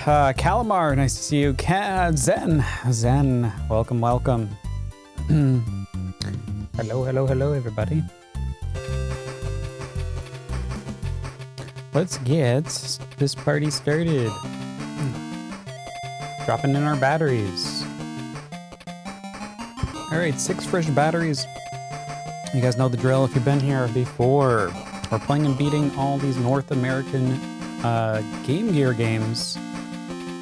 Calamar, nice to see you. Zen, welcome. Hello, everybody. Let's get this party started. Dropping in our batteries. All right, 6 fresh batteries. You guys know the drill if you've been here before. We're playing and beating all these North American Game Gear games.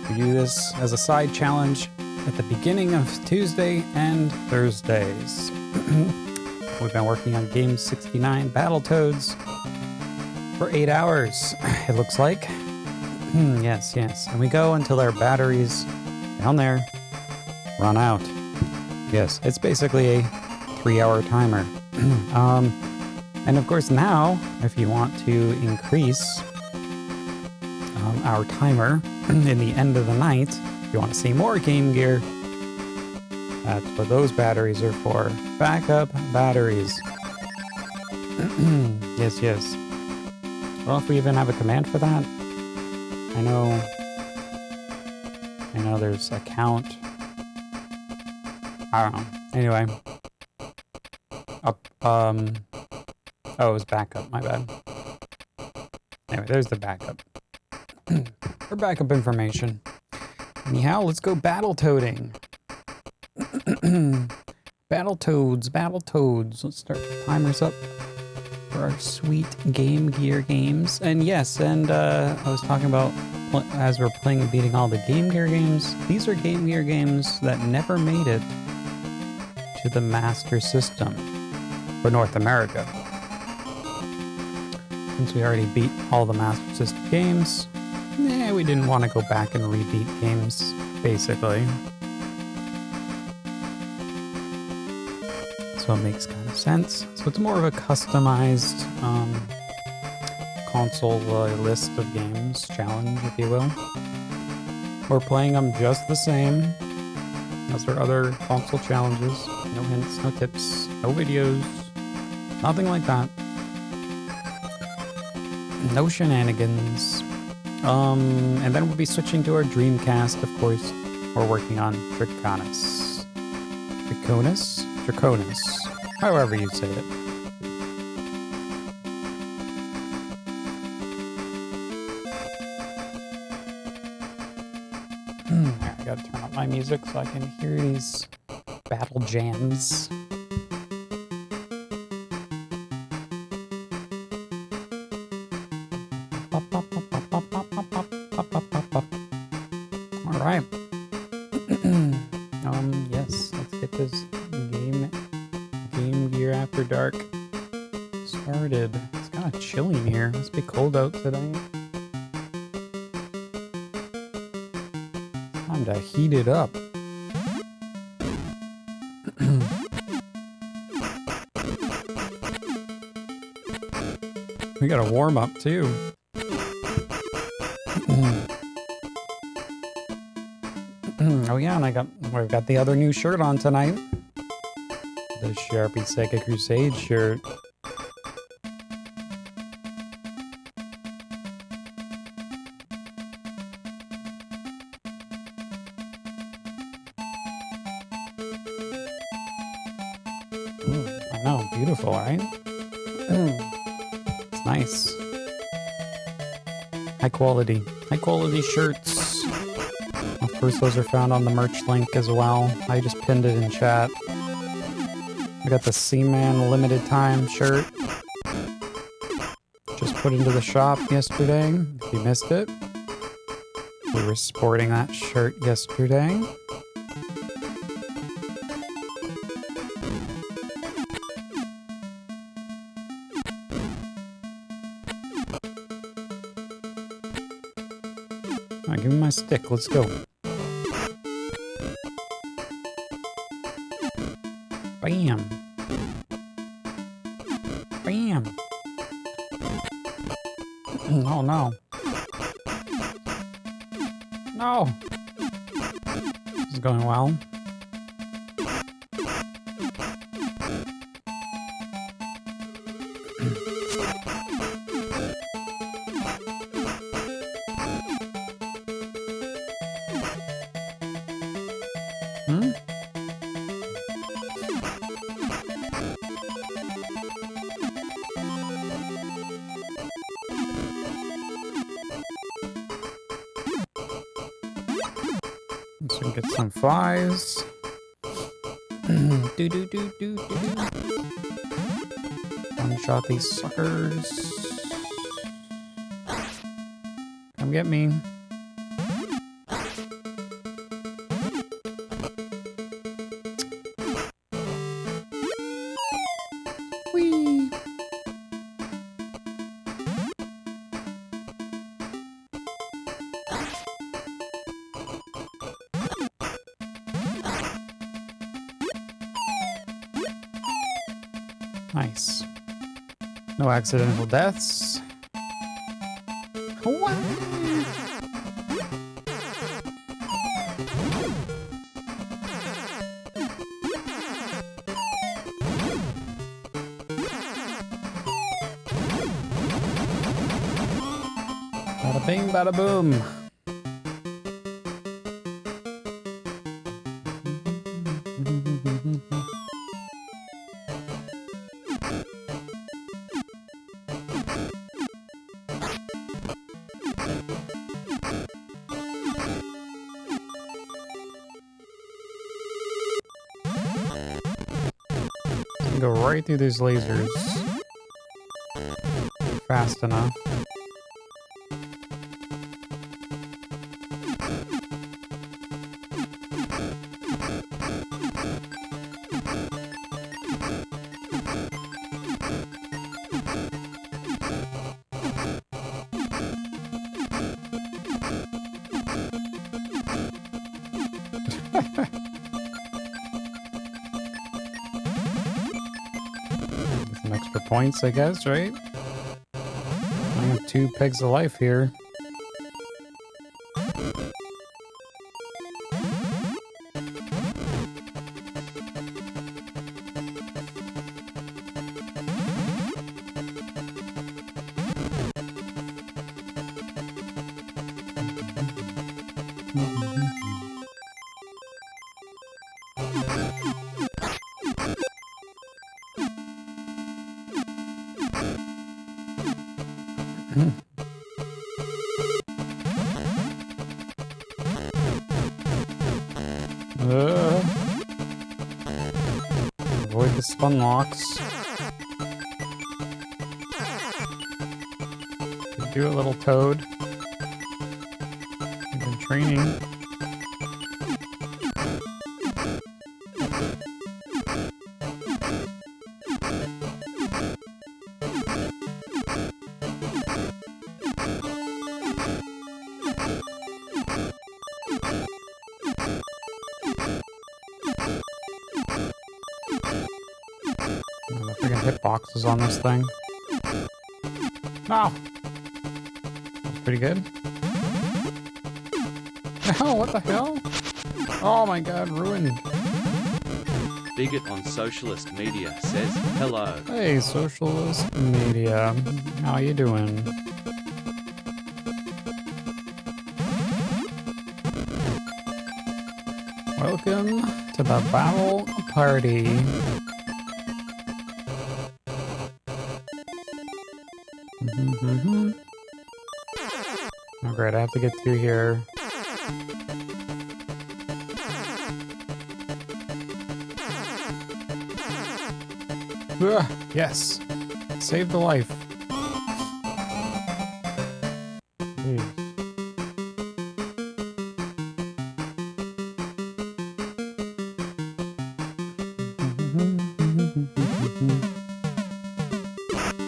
We do this as a side challenge at the beginning of Tuesday and Thursdays. We've been working on Game 69 Battletoads for 8 hours, it looks like. Yes. And we go until our batteries down there run out. Yes, it's basically a 3-hour timer. And of course now, if you want to increase our timer in the end of the night, if you want to see more Game Gear, that's what those batteries are for. Backup batteries. Yes. I don't know if we even have a command for that. I know there's a count. I don't know. Anyway. Oh, it was backup, my bad. Anyway, there's the backup. For backup information. Anyhow, let's go Battletoading. Battletoads. Let's start the timers up for our sweet Game Gear games. And yes, I was talking about, as we're playing and beating all the Game Gear games, these are Game Gear games that never made it to the Master System for North America. Since we already beat all the Master System games, we didn't want to go back and rebeat games, basically. So it makes kind of sense. So it's more of a customized console list of games, challenge, if you will. We're playing them just the same as our other console challenges. No hints, no tips, no videos, nothing like that. No shenanigans. And then we'll be switching to our Dreamcast, of course. We're working on Draconis, however you say it. I gotta turn up my music so I can hear these battle jams. Alright. Yes, let's get this Game Gear After Dark started. It's kind of chilly in here. Must be cold out today. Time to heat it up. We got a warm up too. Oh yeah, and we've got the other new shirt on tonight. The Sharpie Sega Crusade shirt. I know, beautiful, right? It's nice. High quality shirts. Of course, those are found on the merch link as well. I just pinned it in chat. We got the Seaman limited time shirt. Just put into the shop yesterday. If you missed it, we were sporting that shirt yesterday. Alright, give me my stick. Let's go. Bam. Bam. Oh no. No. This is going well. Hmm? Let's get some flies. Do. One-shot these suckers. Come get me. Whee! Nice. No accidental deaths. What? Bada bing, bada boom. Go right through these lasers fast enough. Some extra points, I guess, right? I have 2 pegs of life here. Avoid the spun locks. Could do a little toad. I've been training. Hitboxes on this thing. Oh! That's pretty good. Oh, what the hell? Oh my god, ruined. Bigot on Socialist Media says, hello. Hey, Socialist Media. How you doing? Welcome to the Battle Party. Oh great, I have to get through here. Ugh, yes! Saved the life. Jeez.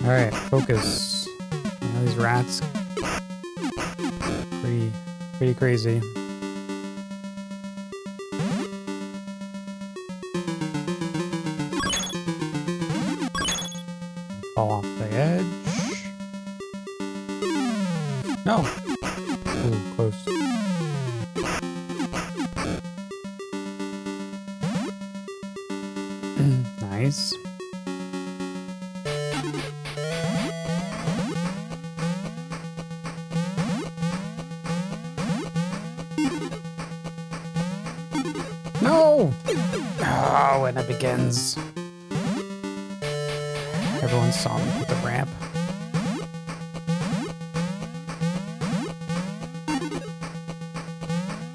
Alright, focus. You know, these rats. Pretty crazy. Fall off the edge. No! Ooh, close. Nice. No! Oh, and it begins. Everyone saw me hit the ramp.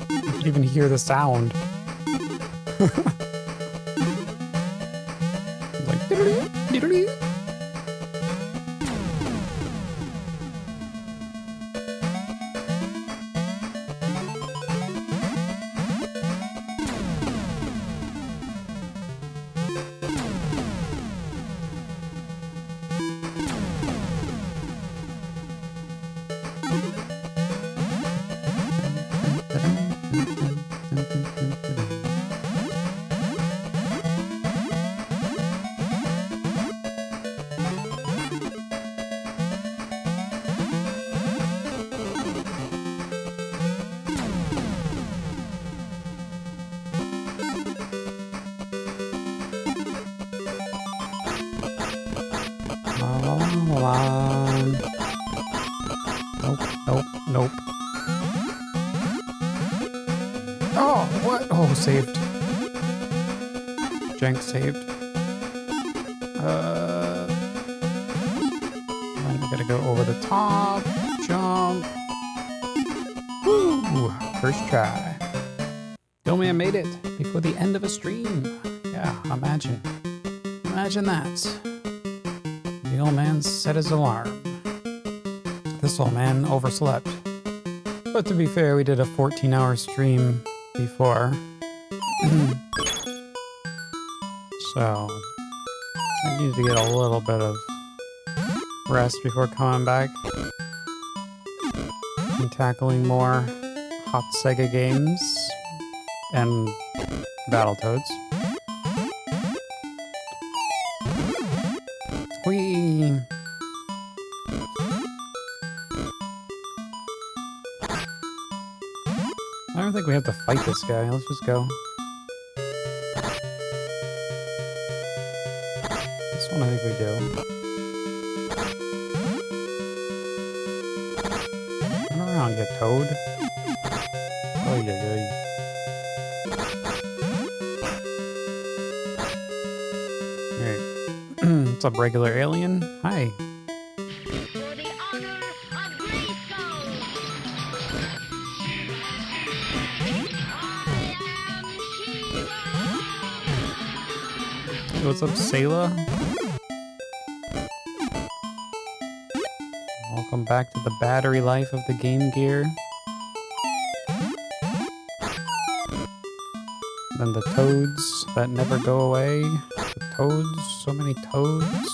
You can even hear the sound. Like, diddly, diddly. Nope, nope, nope. Oh, what? Oh, saved. Jank saved. I gotta go over the top. Jump. Woo! First try. Doman made it before the end of a stream. Yeah, imagine. Imagine that. The old man set his alarm. This old man overslept. But to be fair, we did a 14-hour stream before. So, I need to get a little bit of rest before coming back and tackling more hot Sega games and Battletoads. Whee! I don't think we have to fight this guy. Let's just go. This one I think we do. Turn around, you toad. Oh, yeah. Alright. What's up, regular alien? Hi. For the honor of Grayskull, I am She-Ra. Hey, what's up, Sayla? Welcome back to the battery life of the Game Gear. Then the toads that never go away. The toads, so many toads.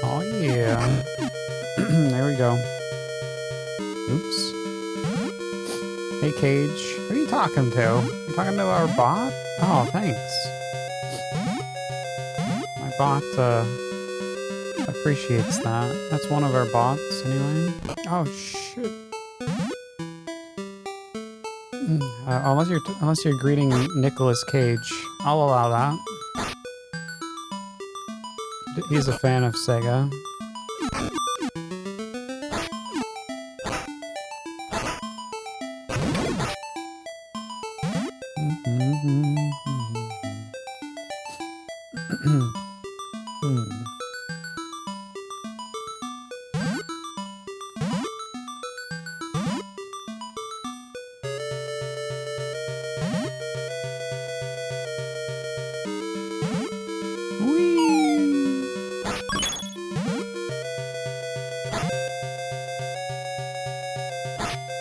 Oh yeah. There we go. Oops. Hey Cage, who are you talking to? You talking to our bot? Oh, thanks. My bot appreciates that. That's one of our bots anyway. Oh shit. Unless you're greeting Nicolas Cage, I'll allow that. He's a fan of Sega.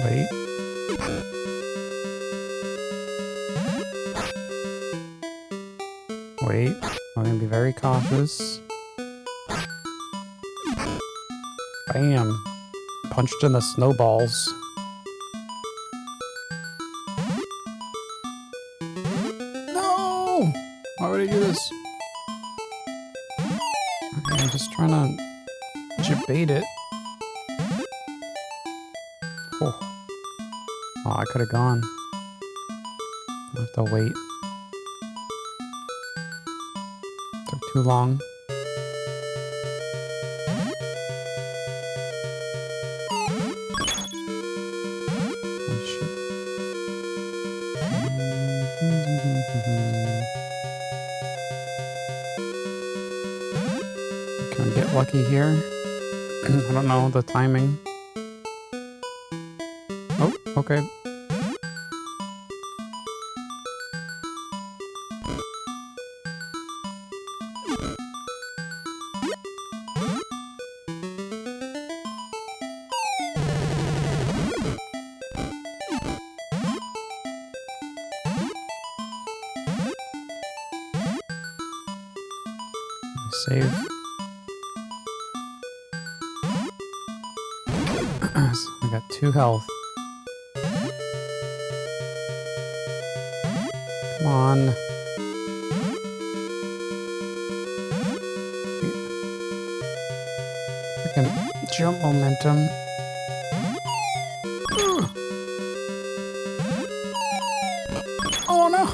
Wait. Wait. I'm gonna be very cautious. Bam. Punched in the snowballs. No! Why would I do this? Okay, I'm just trying to bait it. Oh. Oh, I could have gone. I have to wait. Took too long. Oh shit. lucky here. I don't know the timing. Oh, okay. Save. I got 2 health. Come on. Freaking jump momentum. Oh no!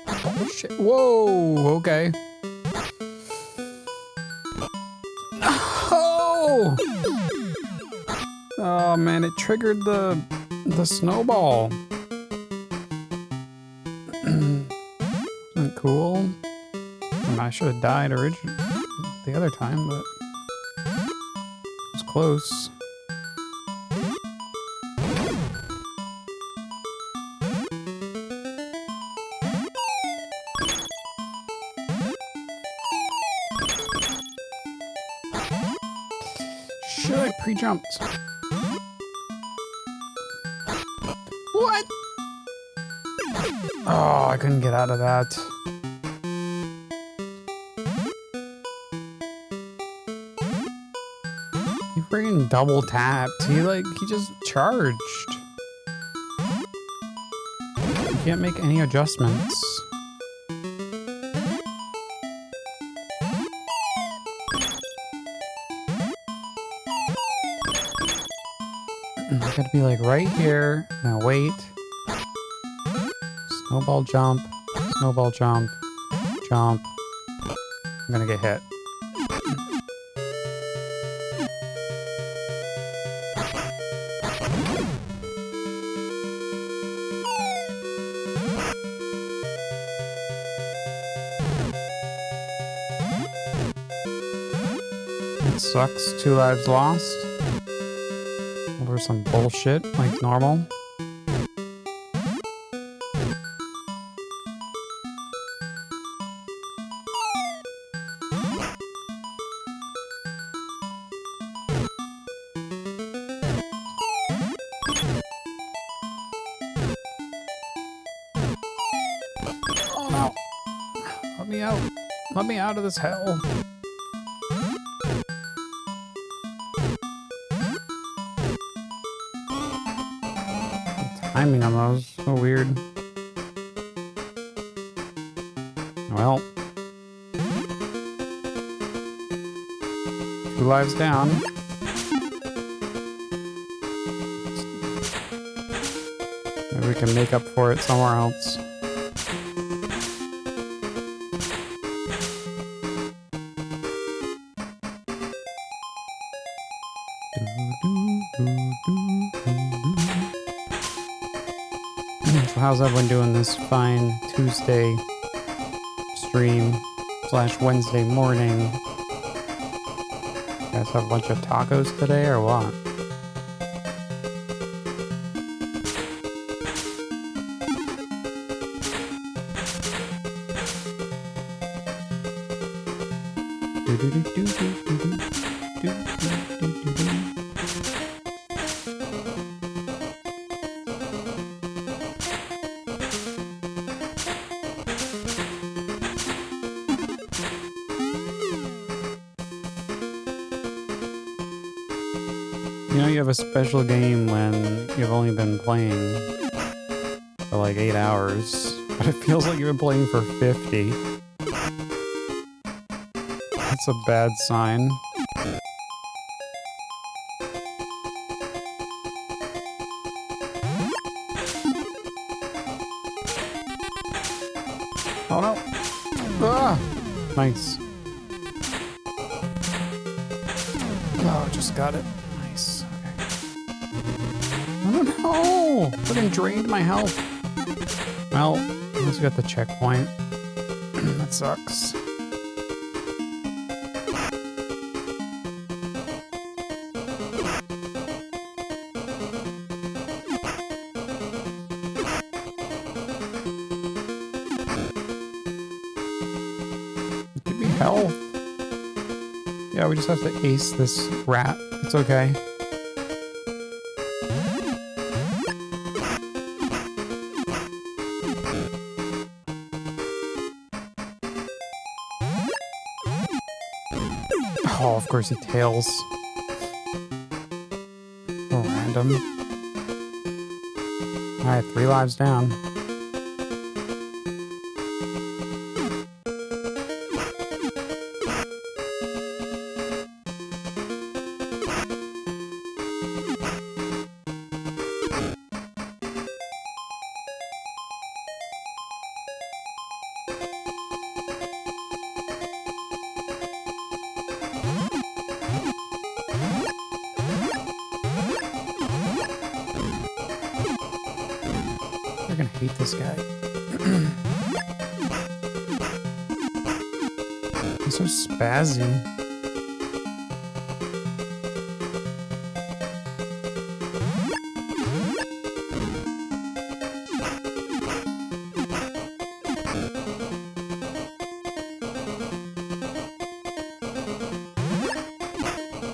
Oh shit. Whoa, okay. Oh! Oh man, it triggered the snowball. Wasn't cool. I mean, I should have died originally the other time, but it was close. Should I pre-jumped? What? Oh, I couldn't get out of that. He freaking double tapped. He just charged. You can't make any adjustments. I gotta be like right here. Now wait. Snowball jump. Snowball jump. Jump. I'm gonna get hit. It sucks. 2 lives lost. Over some bullshit like normal. Oh no! Let me out! Let me out of this hell! Timing on those, so weird. Well, 2 lives down. Maybe we can make up for it somewhere else. So how's everyone doing this fine Tuesday stream / Wednesday morning? You guys have a bunch of tacos today or what? You know you have a special game when you've only been playing for like 8 hours, but it feels like you've been playing for 50. That's a bad sign. Oh no! Ah! Nice. Oh, just got it. Nice. Okay. Oh no! Fucking drained my health. Well, at least we got the checkpoint. That sucks. health. Yeah, we just have to ace this rat. It's okay. Oh, of course he tails. Oh, random. Alright, 3 lives down. You're gonna hate this guy. He's so spazzy.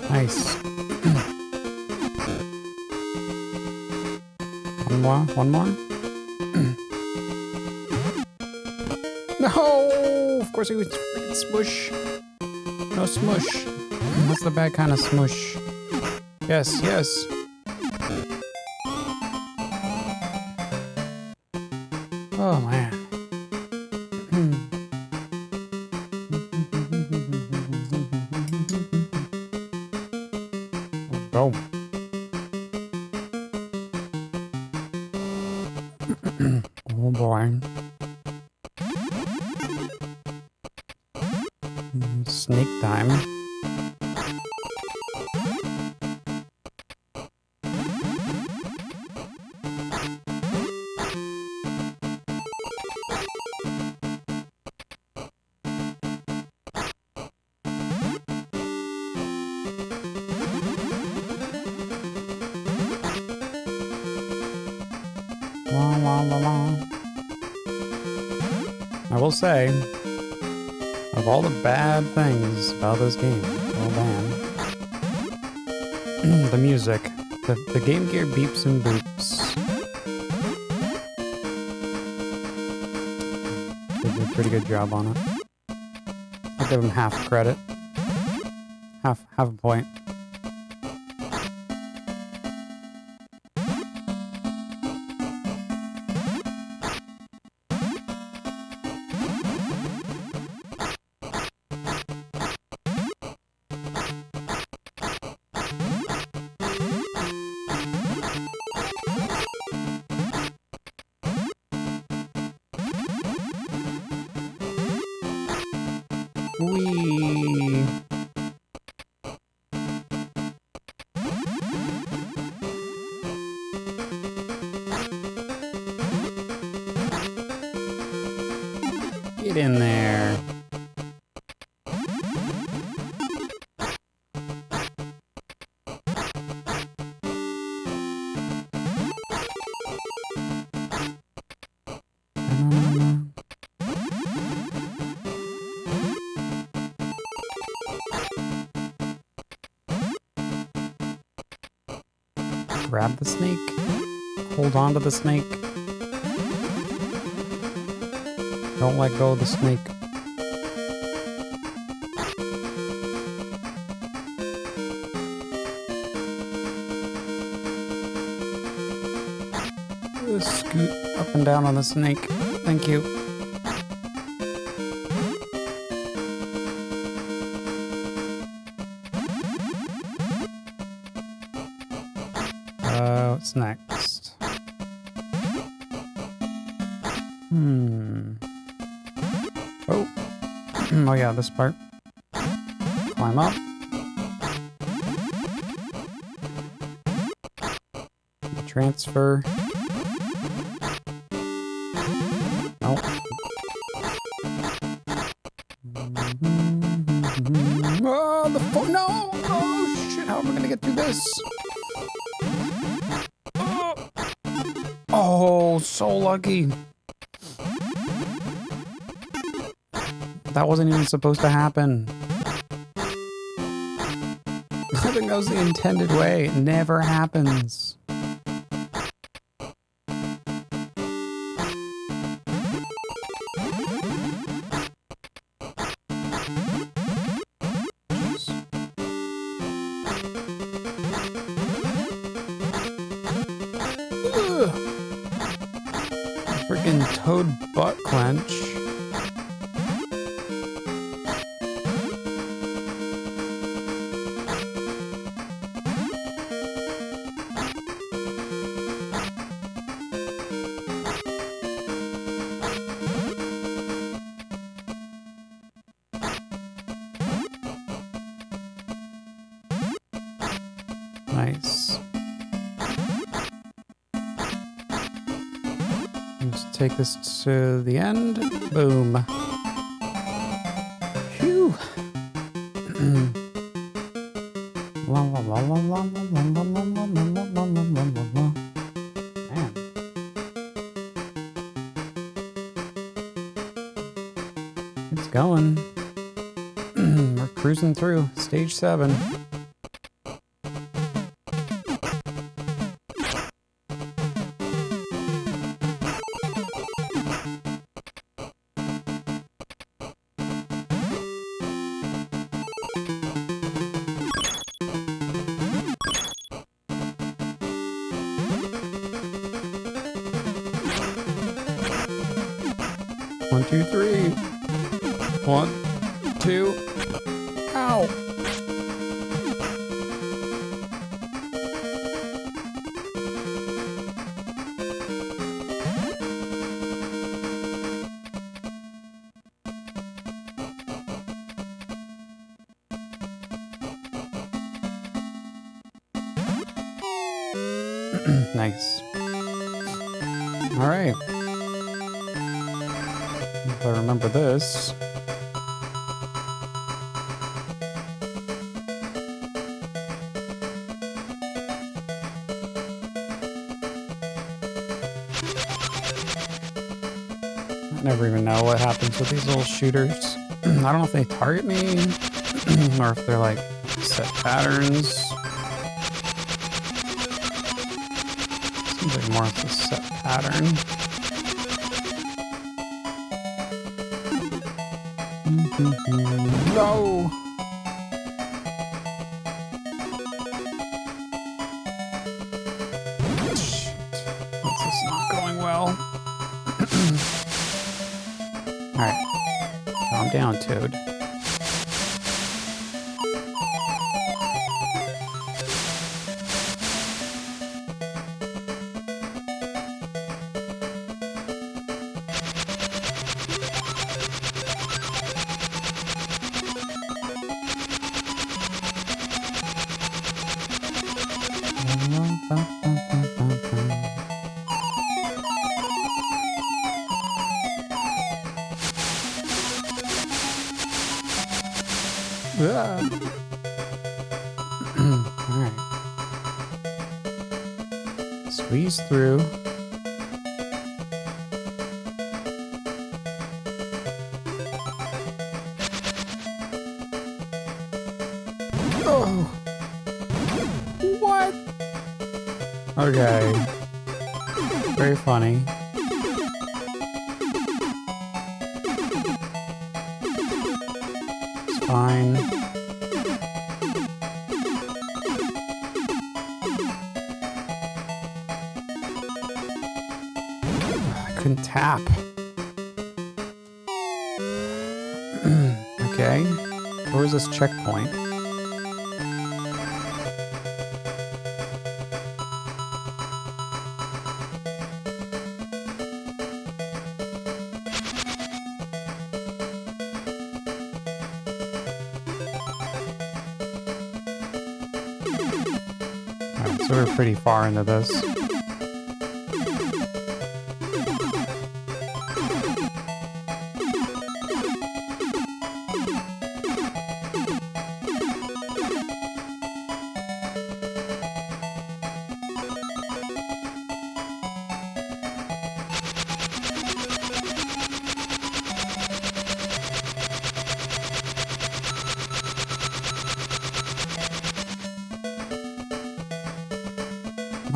Nice. One more? No! Of course he was freaking smush. No smush. That's the bad kind of smush. Yes, yes. Oh, man. Let's go. Oh, boy. Snake time. La, la, la, la. I will say, of all the bad things about this game, oh man, the music, the Game Gear beeps and boops. They did a pretty good job on it. I'll give them half credit. Half a point. Whee! Get in there. Grab the snake. Hold on to the snake. Don't let go of the snake. Scoot up and down on the snake. Thank you. What's next? Oh. Oh yeah, this part. Climb up. Transfer. Oh. Oh, the phone. No! Oh, shit. How am I gonna get through this? Oh, so lucky. That wasn't even supposed to happen. I think that was the intended way. It never happens. Freaking toad butt clench. Nice. Let's take this to the end. Boom. Phew. La la la la la la la la la la la la la la la. Man. It's going. We're cruising through stage 7. One, two, three. 1, 2. Ow. Nice. All right. If I remember this. I never even know what happens with these little shooters. I don't know if they target me or if they're like set patterns. Seems like more of a set pattern. No! Shit. This is not going well. Alright. Calm down, Toad. Alright. Squeeze through. Oh! What? Okay. Very funny. It's fine. Couldn't tap. Okay. Where's this checkpoint? Alright, so we're pretty far into this.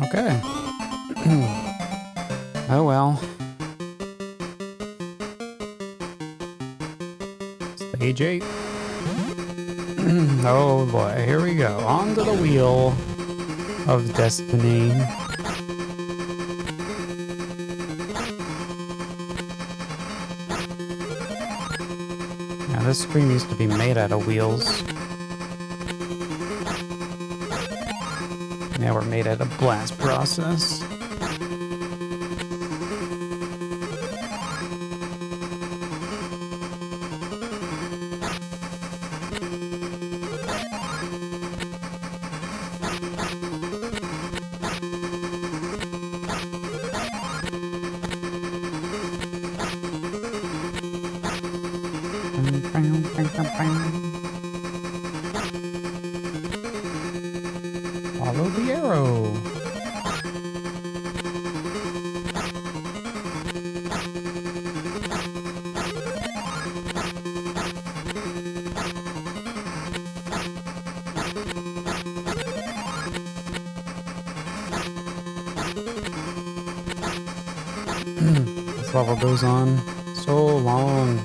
Okay. Oh well. Stage 8. Oh boy, here we go. Onto the wheel of destiny. Now this screen used to be made out of wheels. Now we're made out of blast process. Follow the arrow. This level goes on so long.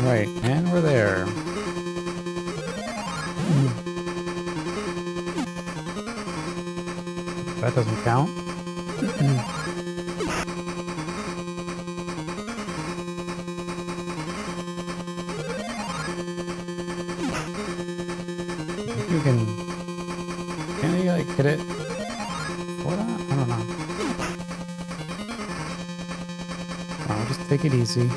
Right, and we're there. That doesn't count. You can you like hit it? What? I don't know. Oh, just take it easy.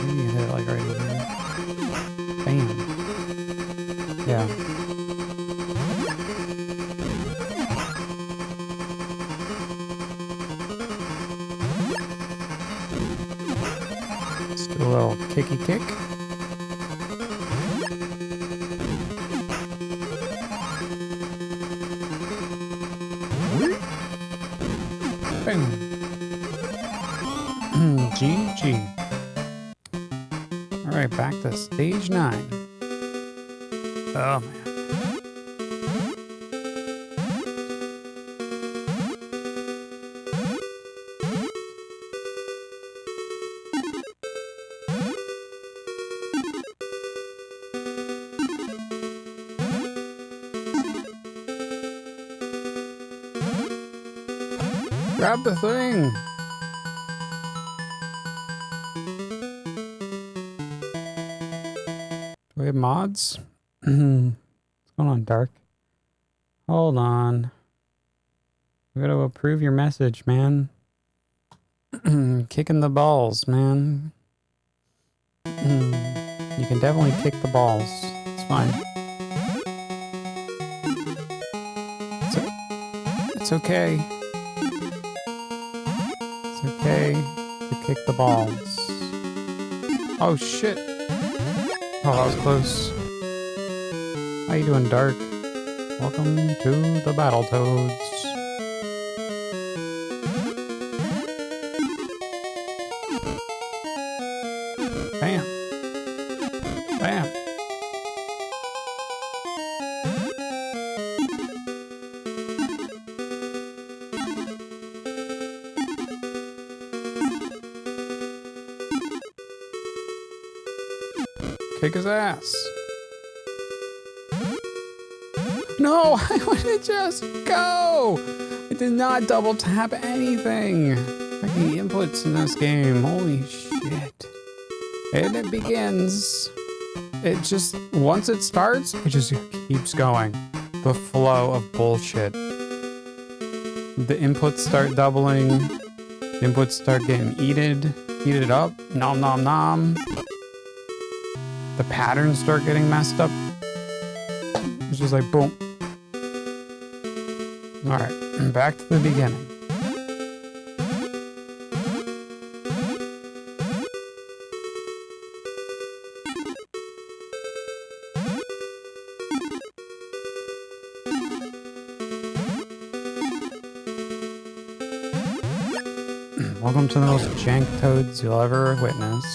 Maybe you hit it like right in here. Bam. Yeah. Let's do a little kicky kick. Bam. GG. Alright, back to stage 9. Oh man. Grab the thing! Do we have mods? What's going on, Dark? Hold on. We gotta approve your message, man. Kicking the balls, man. You can definitely kick the balls. It's fine. It's okay. It's okay to kick the balls. Oh shit! Oh, that was close. How you doing, Dark? Welcome to the Battletoads. Bam! Bam! Kick his ass. No, I want to just go. I did not double tap anything. Freaking inputs in this game. Holy shit. And it begins. it just, once it starts, it just keeps going. The flow of bullshit. The inputs start doubling. The inputs start getting heated up. Nom nom nom. The patterns start getting messed up. It's just like boom. Alright, back to the beginning. Welcome to the most jank toads you'll ever witness.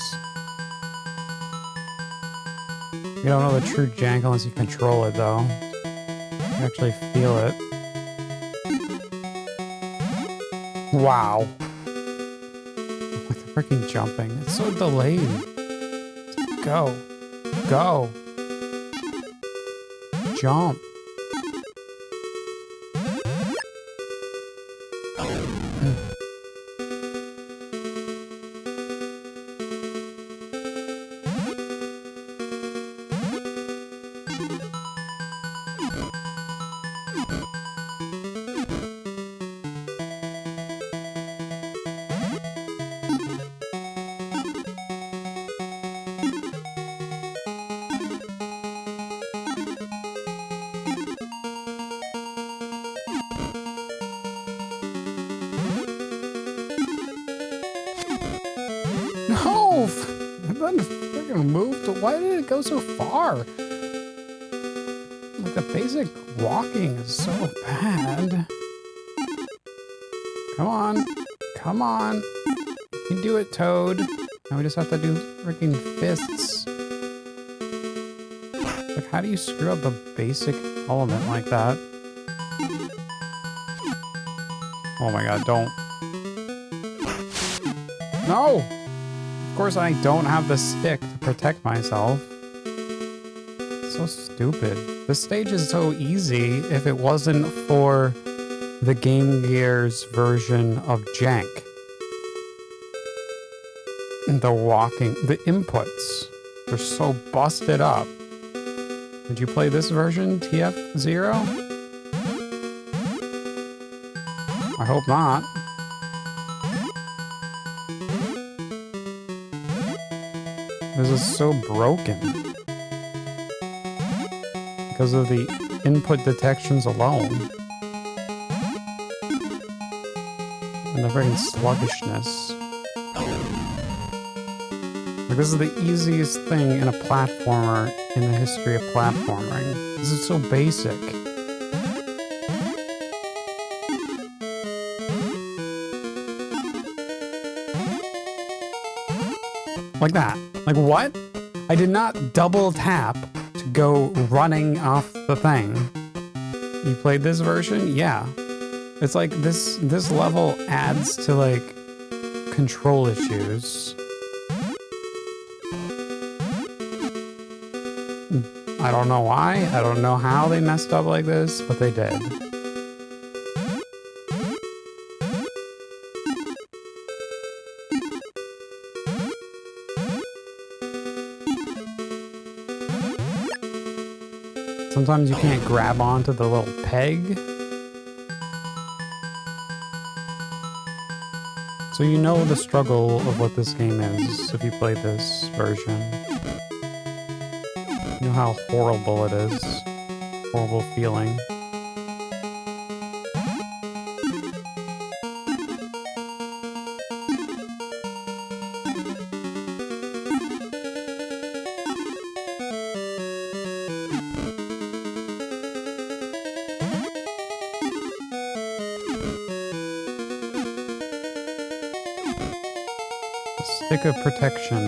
You don't know the true jank unless you control it, though. You actually feel it. Wow. Like the freaking jumping. It's so delayed. Go. Go. Jump. No! It doesn't freaking move. Why did it go so far? Like, the basic walking is so bad. Come on. Come on. You can do it, Toad. Now we just have to do freaking fists. Like, how do you screw up a basic element like that? Oh my god, don't. No! Of course I don't have the stick to protect myself. So stupid. This stage is so easy if it wasn't for the Game Gear's version of jank. The walking, the inputs are so busted up. Did you play this version, TF0? I hope not. This is so broken. Because of the input detections alone. And the freaking sluggishness. Like, this is the easiest thing in a platformer in the history of platforming. This is so basic. Like that. Like, what? I did not double tap to go running off the thing. You played this version? Yeah. It's like this level adds to, like, control issues. I don't know why. I don't know how they messed up like this, but they did. Sometimes you can't grab onto the little peg. So you know the struggle of what this game is if you play this version. You know how horrible it is. Horrible feeling. Stick of protection.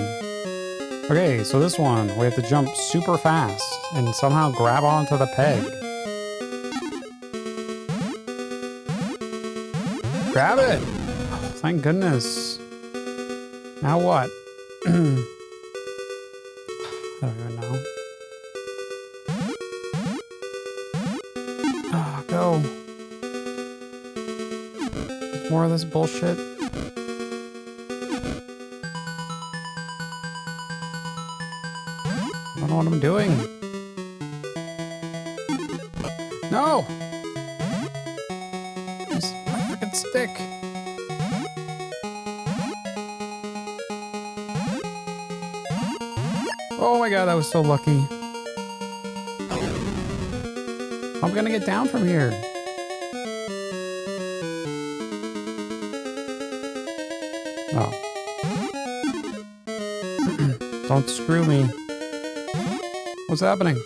Okay, so this one, we have to jump super fast and somehow grab onto the peg. Grab it! Oh, thank goodness. Now what? I don't even know. Ah, go. More of this bullshit. I don't what I'm doing. No! It's my freaking stick. Oh my god, that was so lucky. I'm gonna get down from here. Oh. Don't screw me. What's happening?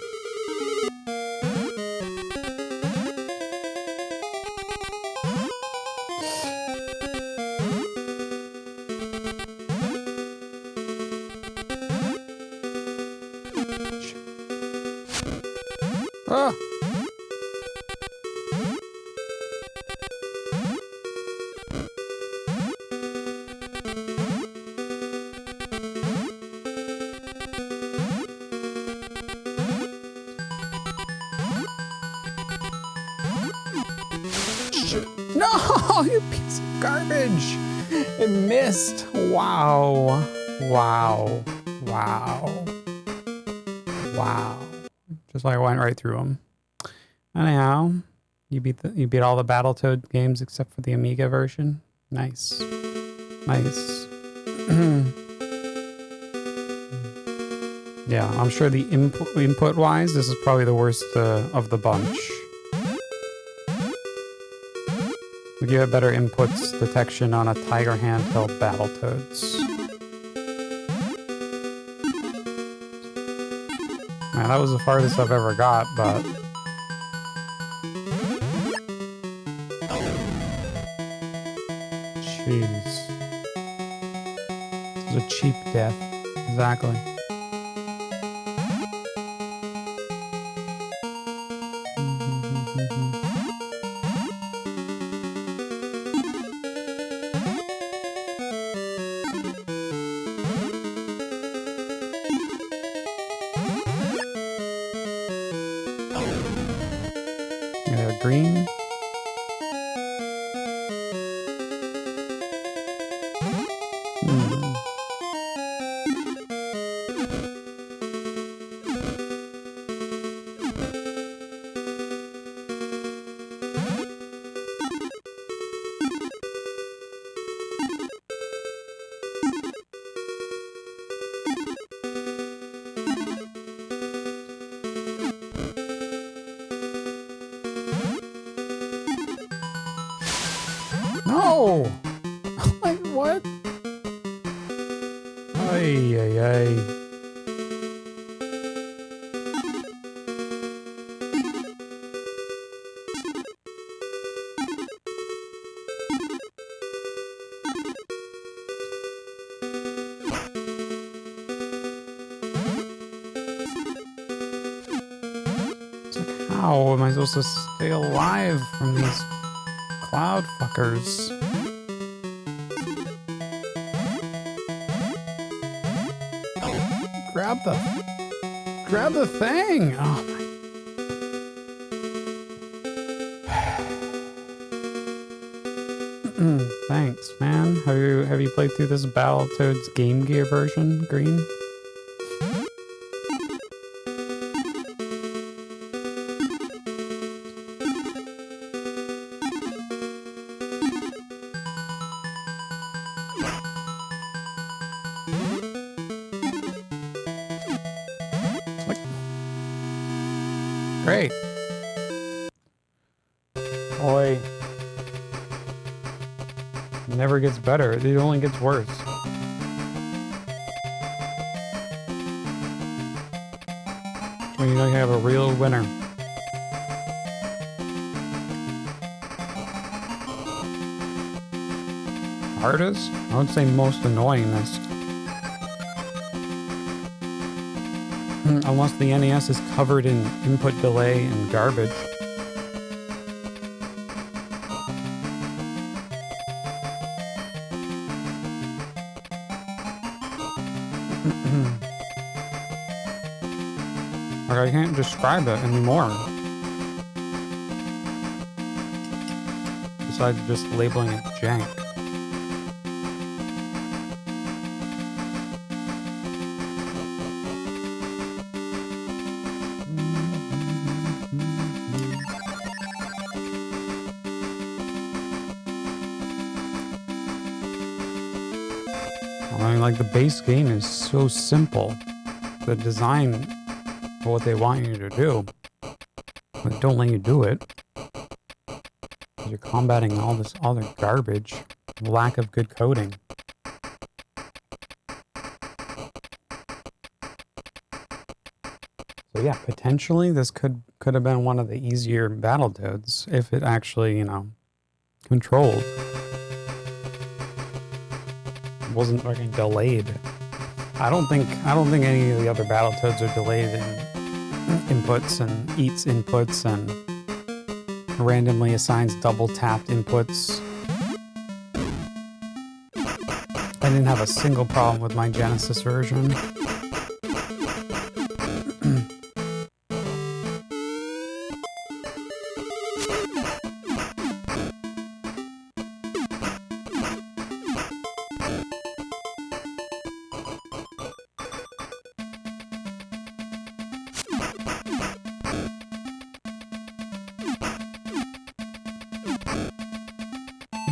Ah! No, you piece of garbage! It missed. Wow. Wow. Wow. Wow. Just like I went right through them. Anyhow, you beat all the Battletoads games except for the Amiga version. Nice. Nice. Yeah, I'm sure the input wise, this is probably the worst of the bunch. Like you have better inputs detection on a Tiger handheld Battletoads. Man, that was the farthest I've ever got, but... Jeez. This is a cheap death. Exactly. Green. No! Like, what? Ay, ay, ay. It's like, how am I supposed to stay alive from these cloud fuckers? Grab the thing! Oh my. Thanks, man. Have you played through this Battletoads Game Gear version, Green? Great. Boy. It never gets better. It only gets worse. When you know you have a real winner. Hardest? I would say most annoyingest. Unless the NES is covered in input delay and garbage. Like, I can't describe it anymore. Besides just labeling it jank. I mean, like, the base game is so simple. The design for what they want you to do, but don't let you do it. You're combating all this other garbage, lack of good coding. So yeah, potentially this could have been one of the easier Battletoads if it actually, you know, controlled. It wasn't fucking delayed. I don't think any of the other Battletoads are delayed in inputs and eats inputs and randomly assigns double tapped inputs. I didn't have a single problem with my Genesis version.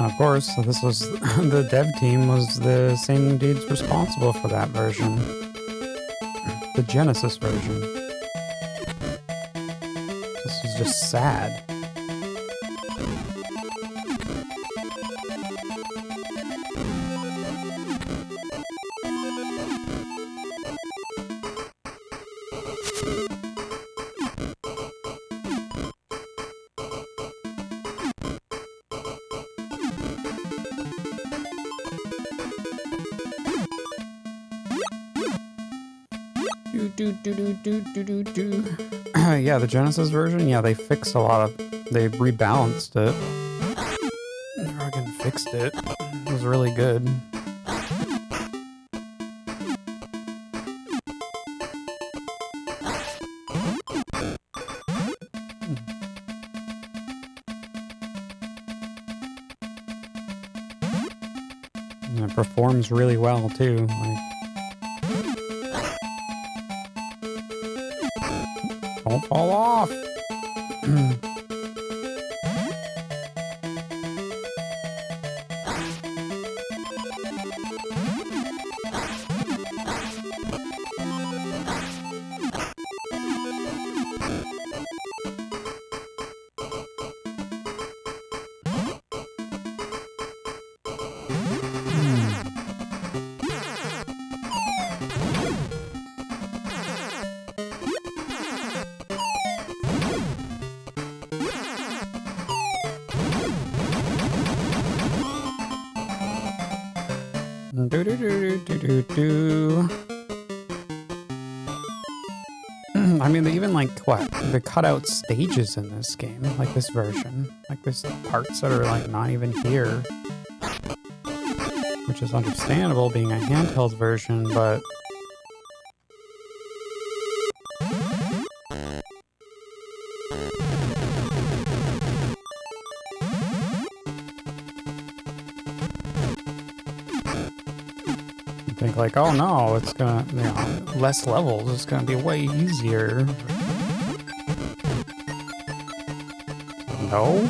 Of course, this was the dev team was the same dudes responsible for that version, the Genesis version. This is just sad. Yeah, the Genesis version, yeah, they fixed a lot of... They rebalanced it. They fucking fixed it. It was really good. And it performs really well, too. Like, don't fall off. I mean, they even, like, what? They cut out stages in this game, like this version. Like, there's parts that are, like, not even here. Which is understandable, being a handheld version, but... think like, oh no, it's gonna, you know, less levels, it's gonna be way easier. No?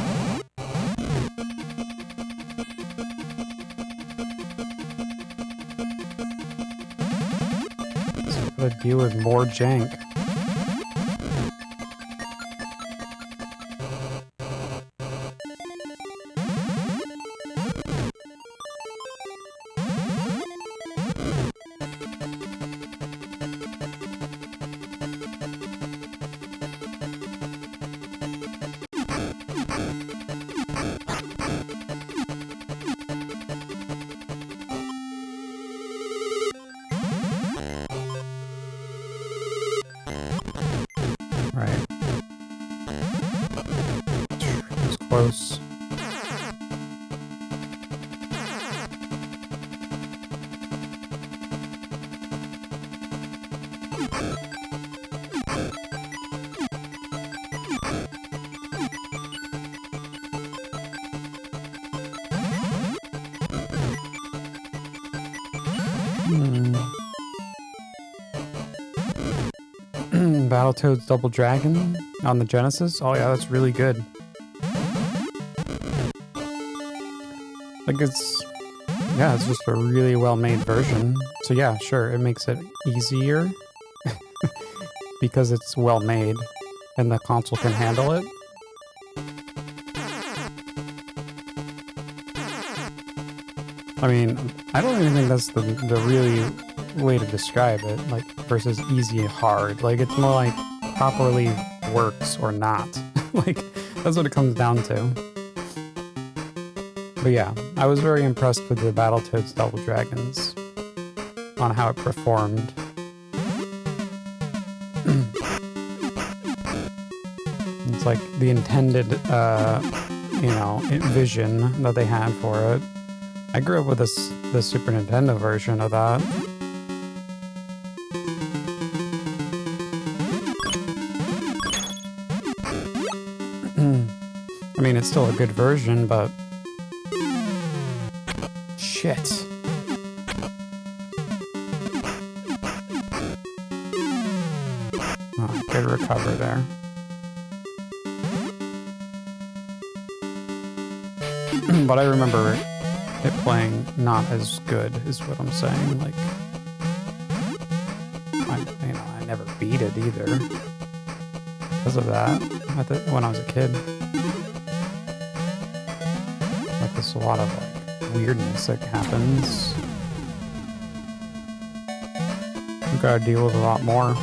So could deal with more jank. Right. It's close. Battletoads Double Dragon on the Genesis. Oh yeah, that's really good. Like, it's Yeah, it's just a really well-made version. So yeah, sure, it makes it easier because it's well-made and the console can handle it. I mean, I don't even think that's the really way to describe it, like, versus easy and hard. Like, it's more like properly works or not. Like, that's what it comes down to. But yeah, I was very impressed with the Battletoads Double Dragons on how it performed. It's like the intended, vision that they had for it. I grew up with the Super Nintendo version of that. I mean, it's still a good version, but... Shit. Oh, good recover there. But I remember it playing not as good, is what I'm saying. Like, I never beat it either because of that. When I was a kid, like, there's a lot of like weirdness that happens. You gotta deal with a lot more.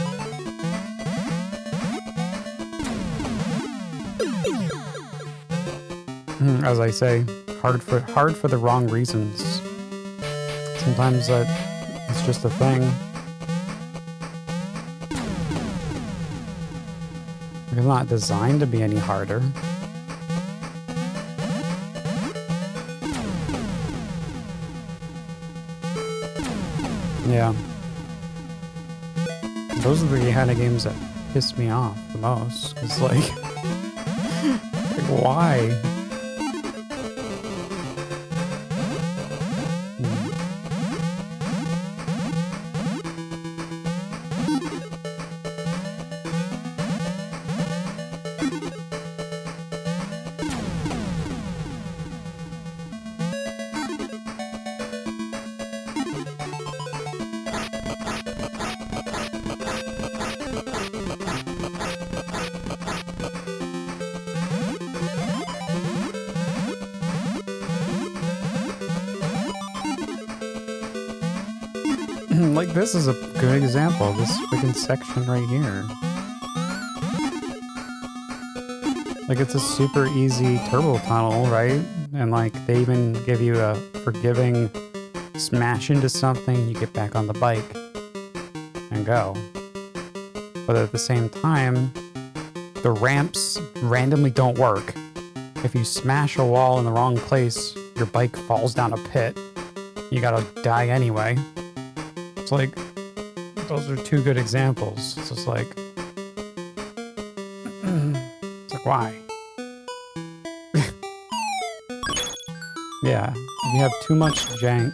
As I say, hard for the wrong reasons. Sometimes it's just a thing. It's not designed to be any harder. Yeah. Those are the kind of games that piss me off the most. It's like why? Like, this is a good example, this freaking section right here. Like, it's a super easy turbo tunnel, right? And like, they even give you a forgiving smash into something, you get back on the bike and go. But at the same time, the ramps randomly don't work. If you smash a wall in the wrong place, your bike falls down a pit. You gotta die anyway. It's like, those are two good examples. It's just like, it's like, why? Yeah, if you have too much jank,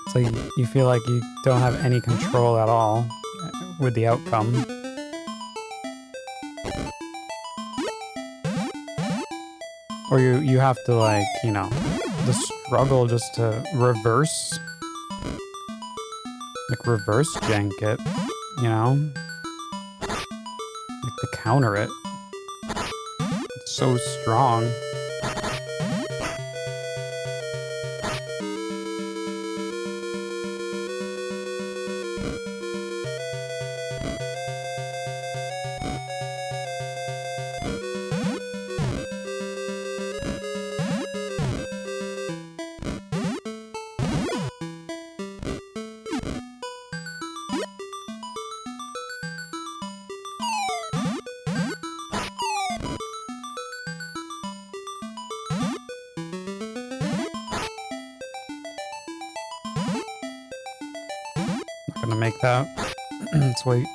it's like you feel like you don't have any control at all with the outcome. Or you have to, like, the struggle just to reverse jank it, like, to counter it. It's so strong. Gonna make that. Let's wait.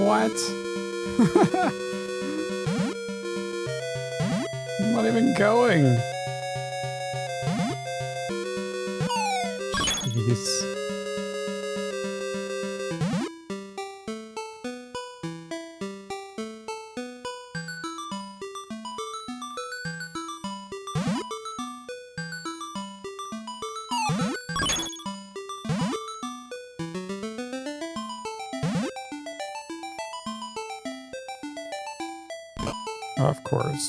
What? I'm not even going. Jeez. Of course.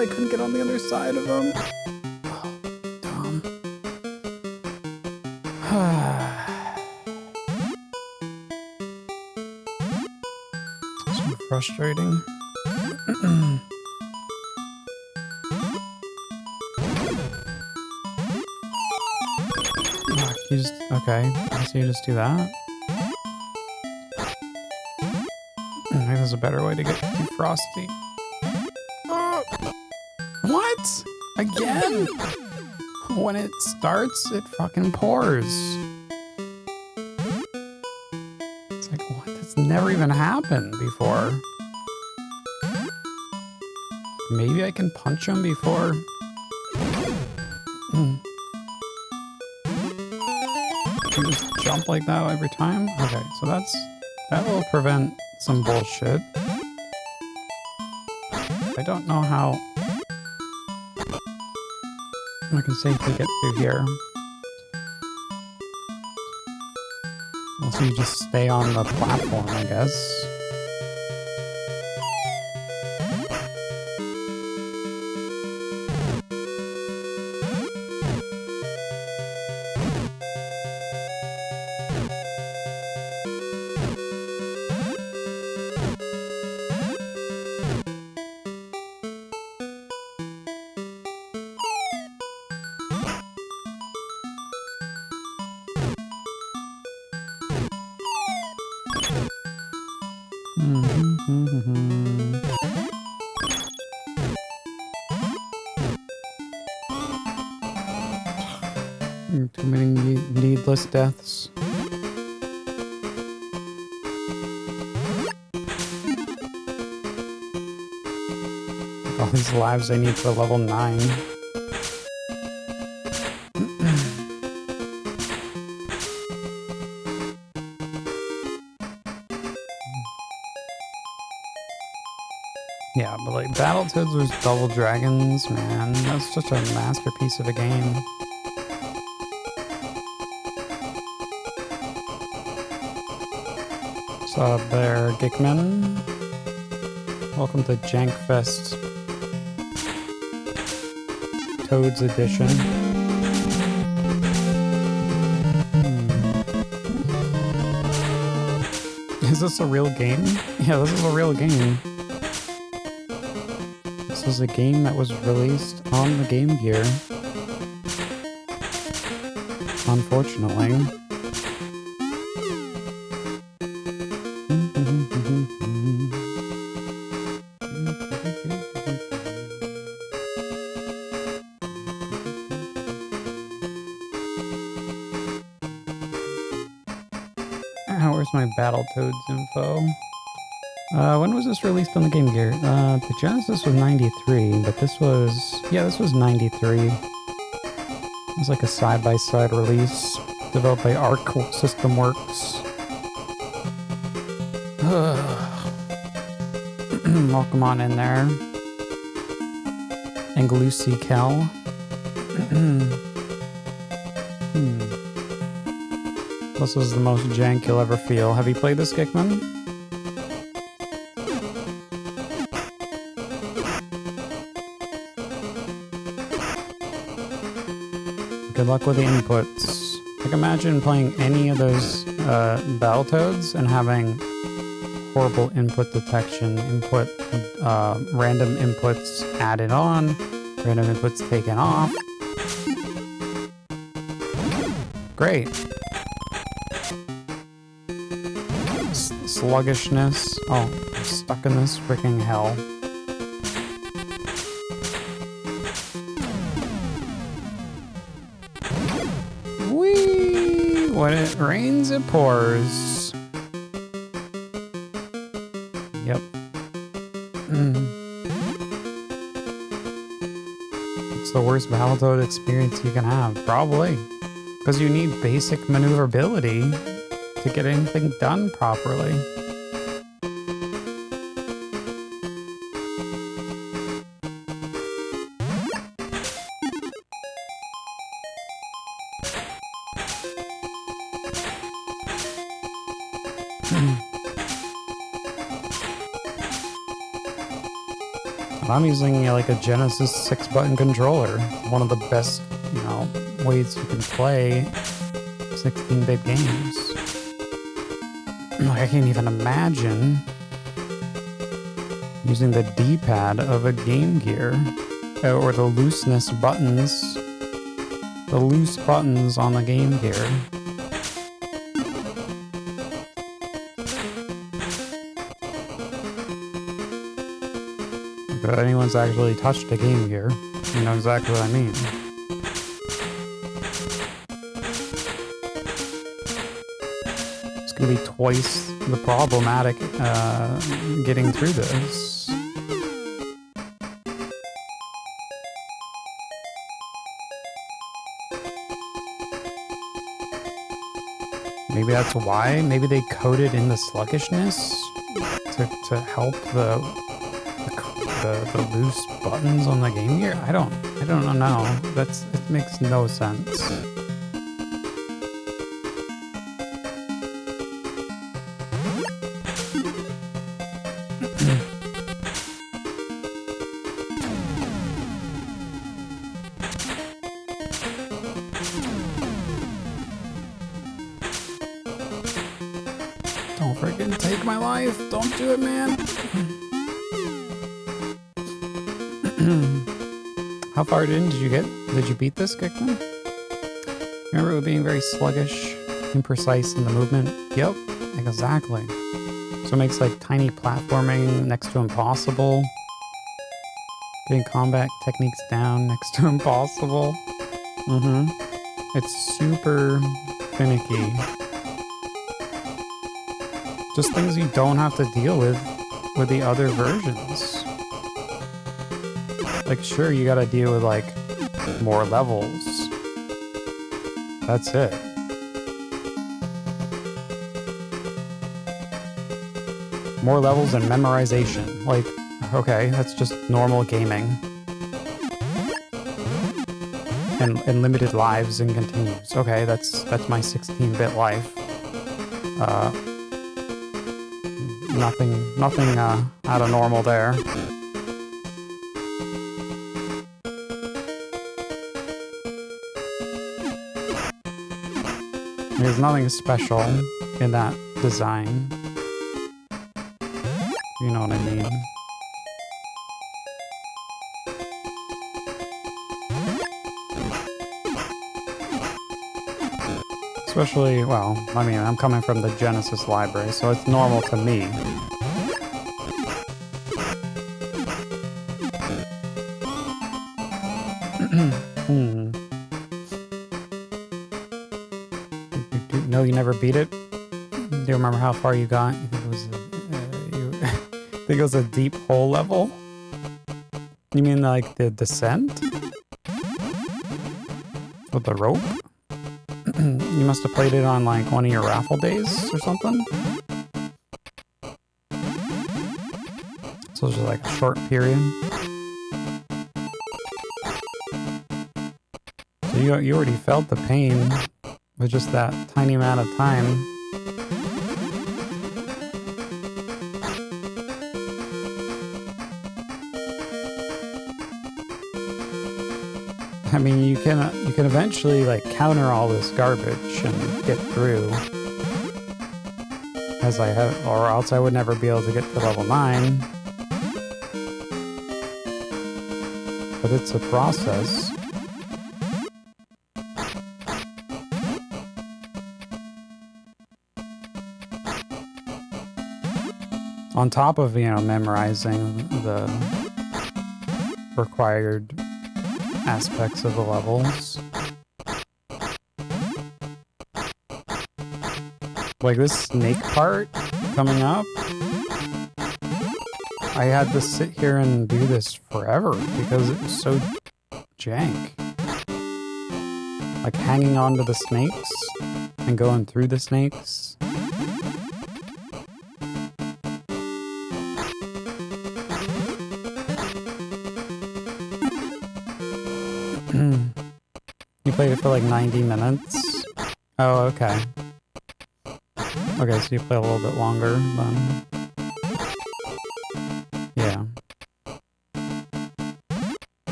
I couldn't get on the other side of him. Oh, dumb. So frustrating. You just, okay, so you just do that. Maybe there's a better way to get too frosty. What? Again? When it starts, it fucking pours. It's like, what? That's never even happened before. Maybe I can punch him before. You just jump like that every time? Okay, so that will prevent some bullshit. I don't know how I can safely get through here. Also, you just stay on the platform, I guess. Too many needless deaths. All these lives I need for level 9. Yeah, but like Battletoads was Double Dragons, man. That's such a masterpiece of a game. What's up there, Geekman? Welcome to Jankfest Toads Edition. Is this a real game? Yeah, this is a real game. This is a game that was released on the Game Gear. Unfortunately. Where's my Battletoads info? When was this released on the Game Gear? The Genesis was 93, but this was... Yeah, this was 93. It was like a side-by-side release developed by Arc System Works. Welcome on in there. Anglusi Kel. This is the most jank you'll ever feel. Have you played this, Kickman? Good luck with the inputs. Like, imagine playing any of those Battletoads and having horrible input detection, random inputs added on, random inputs taken off. Great. Sluggishness. Oh, I'm stuck in this freaking hell. Whee! When it rains, it pours. Yep. It's the worst Battletoad experience you can have, probably. Because you need basic maneuverability to get anything done properly. I'm using like a Genesis 6-button controller. One of the best, ways you can play 16-bit games. I can't even imagine using the D-pad of a Game Gear or the looseness buttons, the loose buttons on the Game Gear. If anyone's actually touched a Game Gear, you know exactly what I mean. It's gonna be twice the problematic getting through this. Maybe that's why. Maybe they coded in the sluggishness to help the loose buttons on the Game Gear? I don't know. It makes no sense. Don't freaking take my life. Don't do it, man. How far in did you get? Did you beat this, Kickman? Remember it being very sluggish, imprecise in the movement? Yep, exactly. So it makes like tiny platforming next to impossible. Getting combat techniques down next to impossible. It's super finicky. Just things you don't have to deal with the other versions. Like, sure, you gotta deal with, like, more levels. That's it. More levels and memorization. Like, okay, that's just normal gaming. And limited lives and continues. Okay, that's my 16-bit life. Nothing out of normal there. There's nothing special in that design. You know what I mean. Especially, well, I mean, I'm coming from the Genesis library, so it's normal to me. No, you never beat it? Do you remember how far you got? You think it was think it was a deep hole level? You mean like the descent? With the rope? You must have played it on like one of your raffle days or something? So it's just like a short period. So you already felt the pain with just that tiny amount of time. I mean, you can eventually like counter all this garbage and get through. As I have, or else I would never be able to get to level 9. But it's a process. On top of, memorizing the required aspects of the levels. Like this snake part coming up, I had to sit here and do this forever because it was so jank. Like hanging onto the snakes and going through the snakes. You played it for like 90 minutes? Oh, okay. Okay, so you play a little bit longer then. Yeah.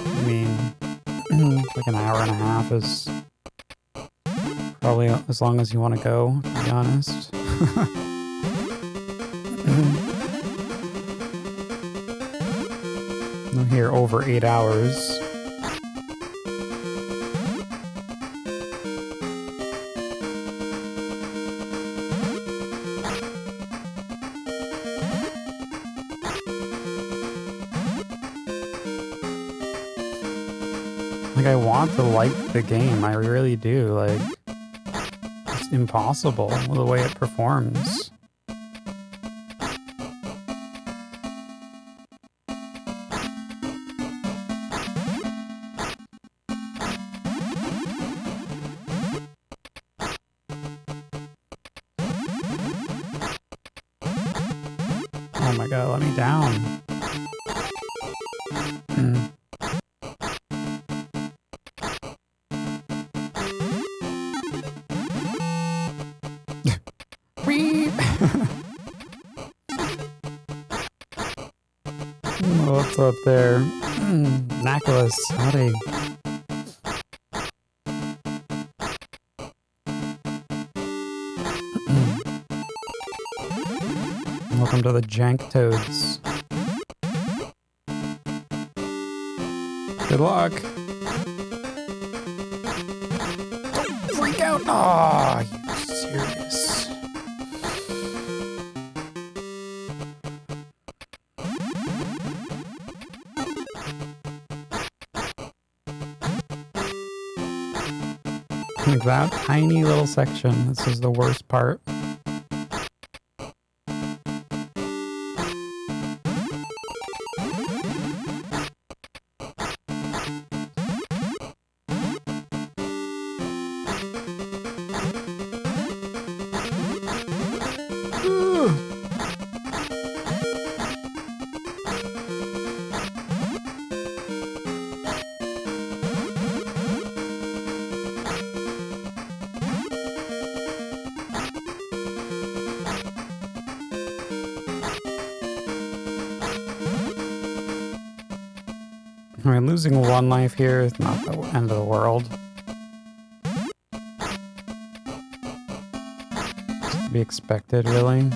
I mean, like an hour and a half is probably as long as you want to go, to be honest. I'm here over 8 hours. Like, I want to like the game, I really do, like, it's impossible the way it performs. Oh my god, let me down. What's up there? Nicholas, howdy. Welcome to the Battletoads. Good luck. Don't freak out. Aw, you serious? Like that tiny little section. This is the worst part. I mean, losing one life here is not the end of the world. It's to be expected, really.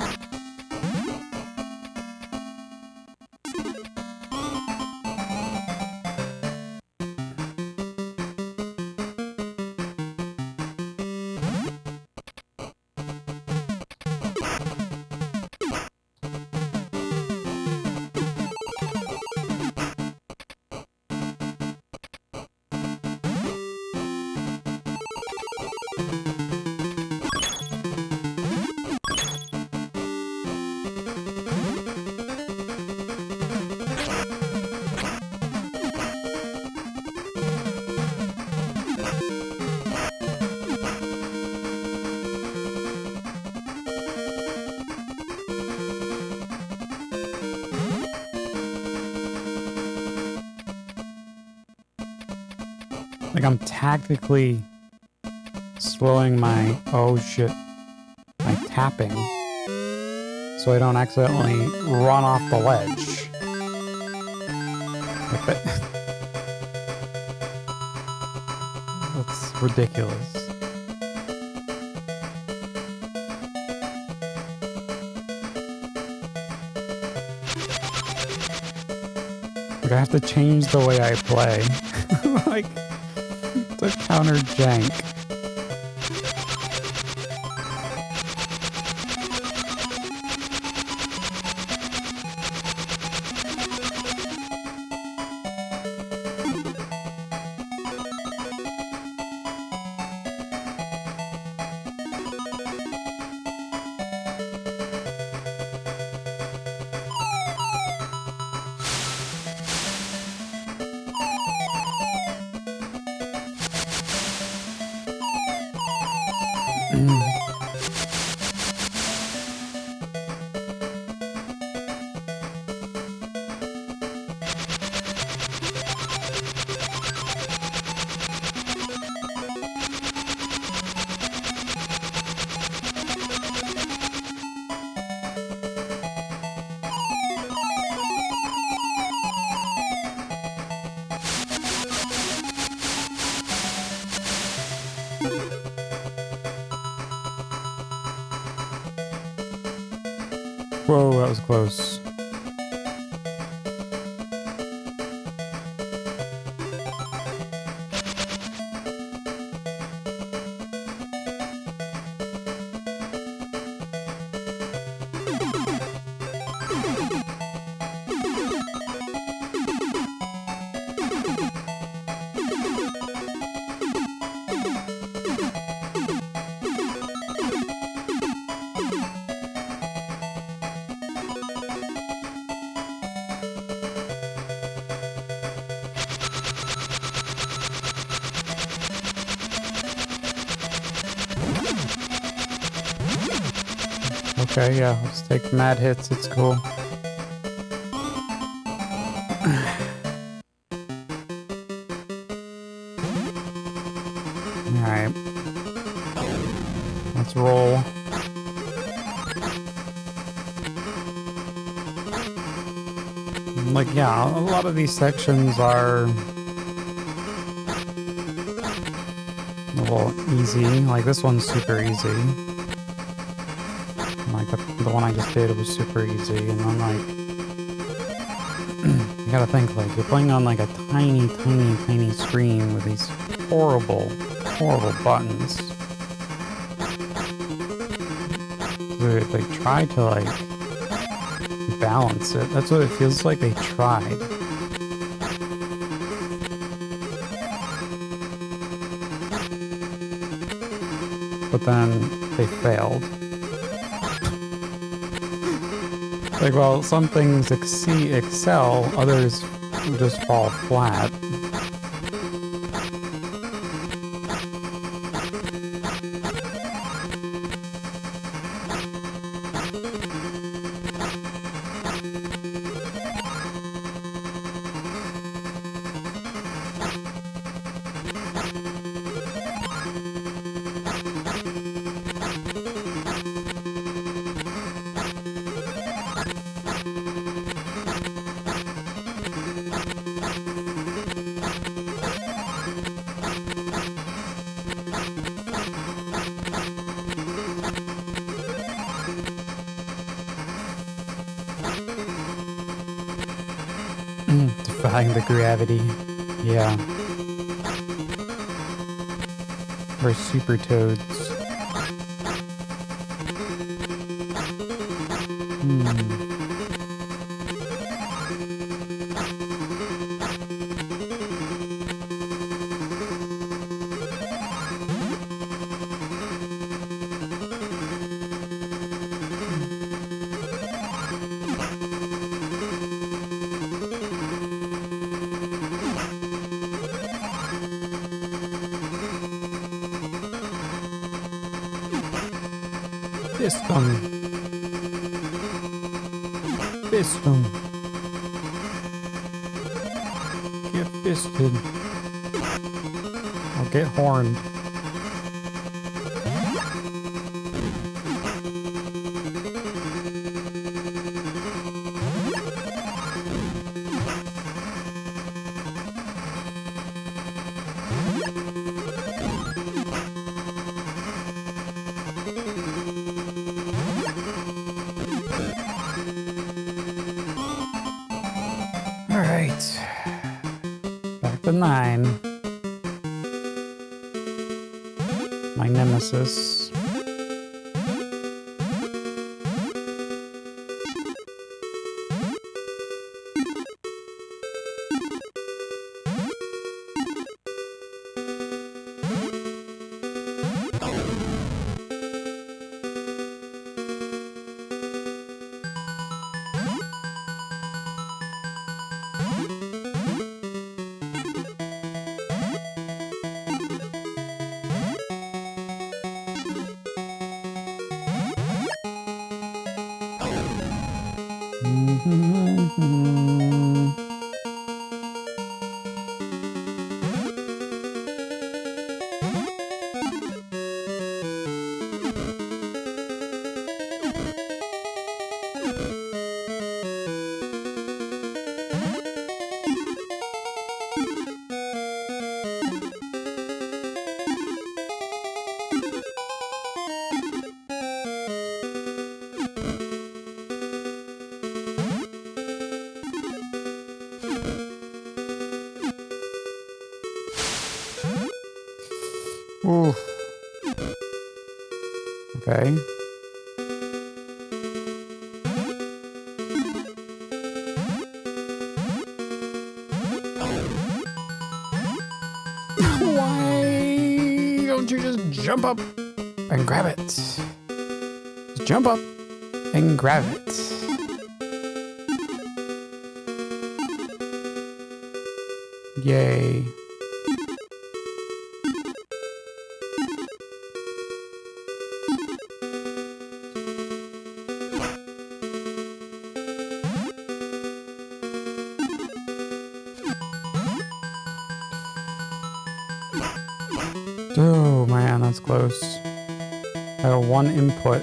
Like I'm tactically slowing my, oh shit, my tapping so I don't accidentally run off the ledge. Like that. That's ridiculous. Like I have to change the way I play. Like, to counter jank. Whoa, that was close. Okay, yeah, let's take mad hits, it's cool. Alright. Let's roll. Like, yeah, a lot of these sections are a little easy. Like, this one's super easy. Like, the one I just did was super easy, and I'm like, you gotta think, like, you're playing on, like, a tiny, tiny, tiny screen with these horrible, horrible buttons. Dude, they tried to, like, balance it. That's what it feels like they tried. But then they failed. Like, well, some things excel, others just fall flat. Defying the gravity. Yeah. Or super toads. Fistum. Fistum. Get fisted. Get horned. Alright. Back to 9. My nemesis. Ooh. Okay. Why don't you just jump up and grab it? Just jump up and grab it. Yay. Oh man, that's close. I got one input.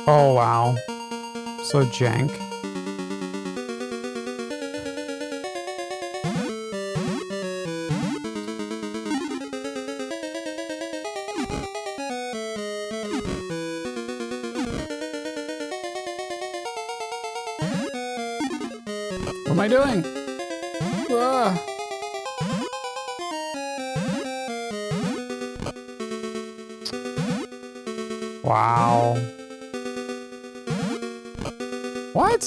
Oh wow. So jank. What am I doing? Ah. Wow. What?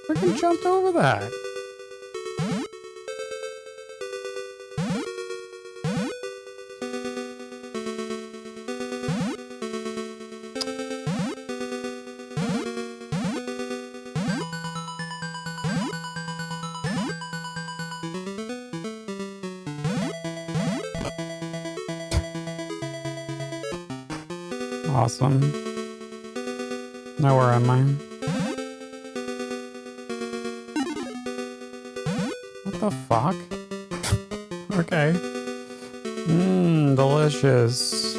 Freaking jumped over that. Awesome. Now where am I? What the fuck? Okay. Mmm, delicious.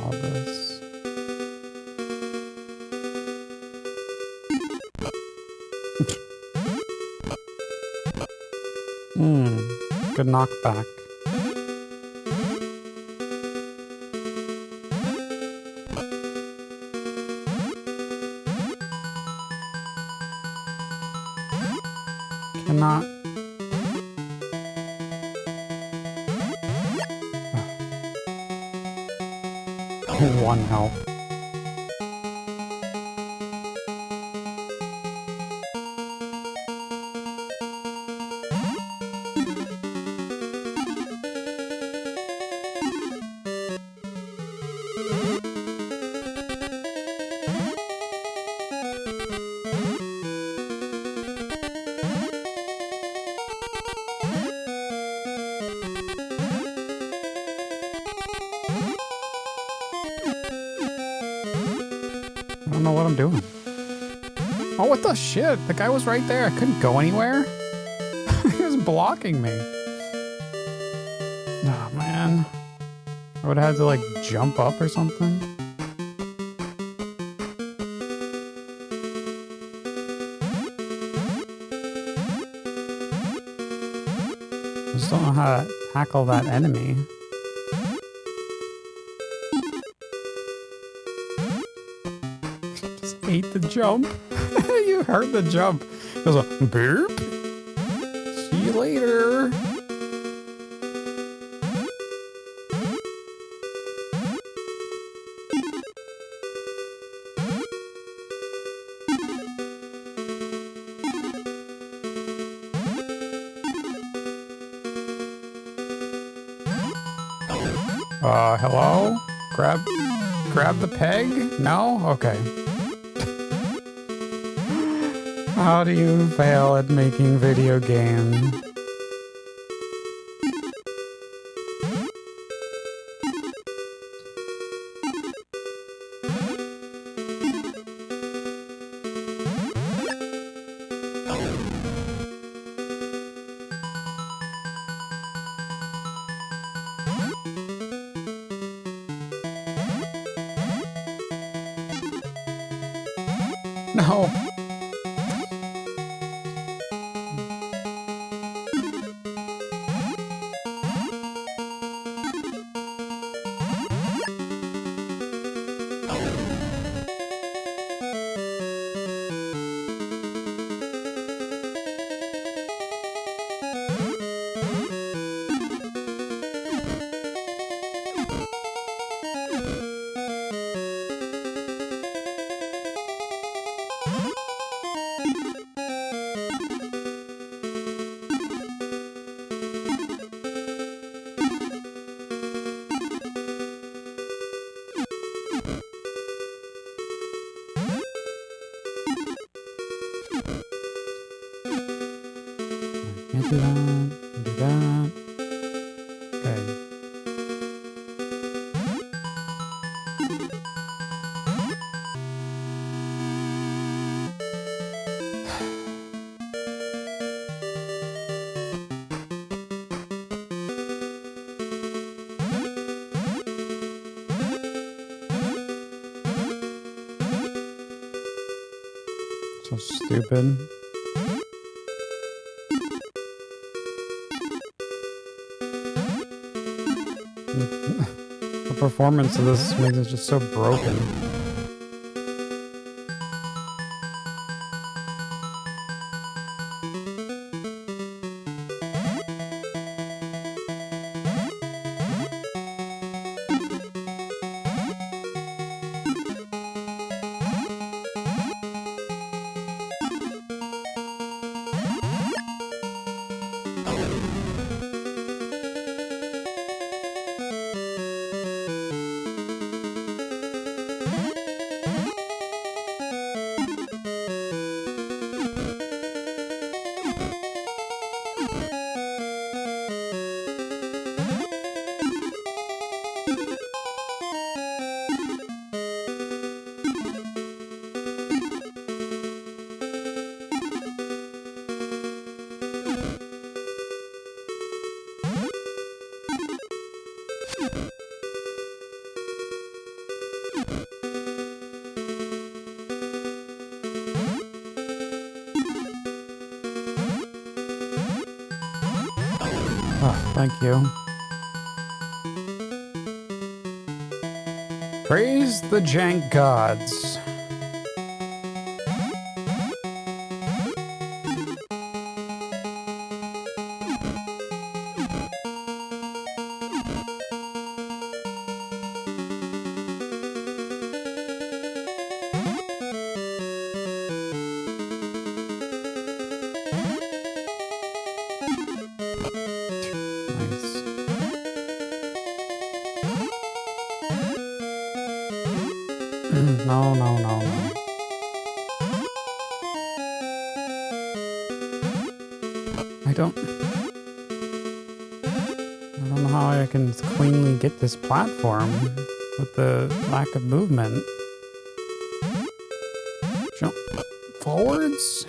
Love this. Mmm, good knockback. Cannot. One health. I don't know what I'm doing. Oh, what the shit? The guy was right there. I couldn't go anywhere. He was blocking me. Oh, man. I would have had to, like, jump up or something. I just don't know how to tackle that enemy. Just ate the jump. You heard the jump. It was a burp. See you later. Hello? Grab the peg? No? Okay. How do you fail at making video games? No. Can't do that. Can't do that. Okay. So stupid. The performance of this makes it just so broken. Oh, thank you. Praise the jank gods. No, no, no, no. I don't know how I can cleanly get this platform with the lack of movement. Jump. forwards?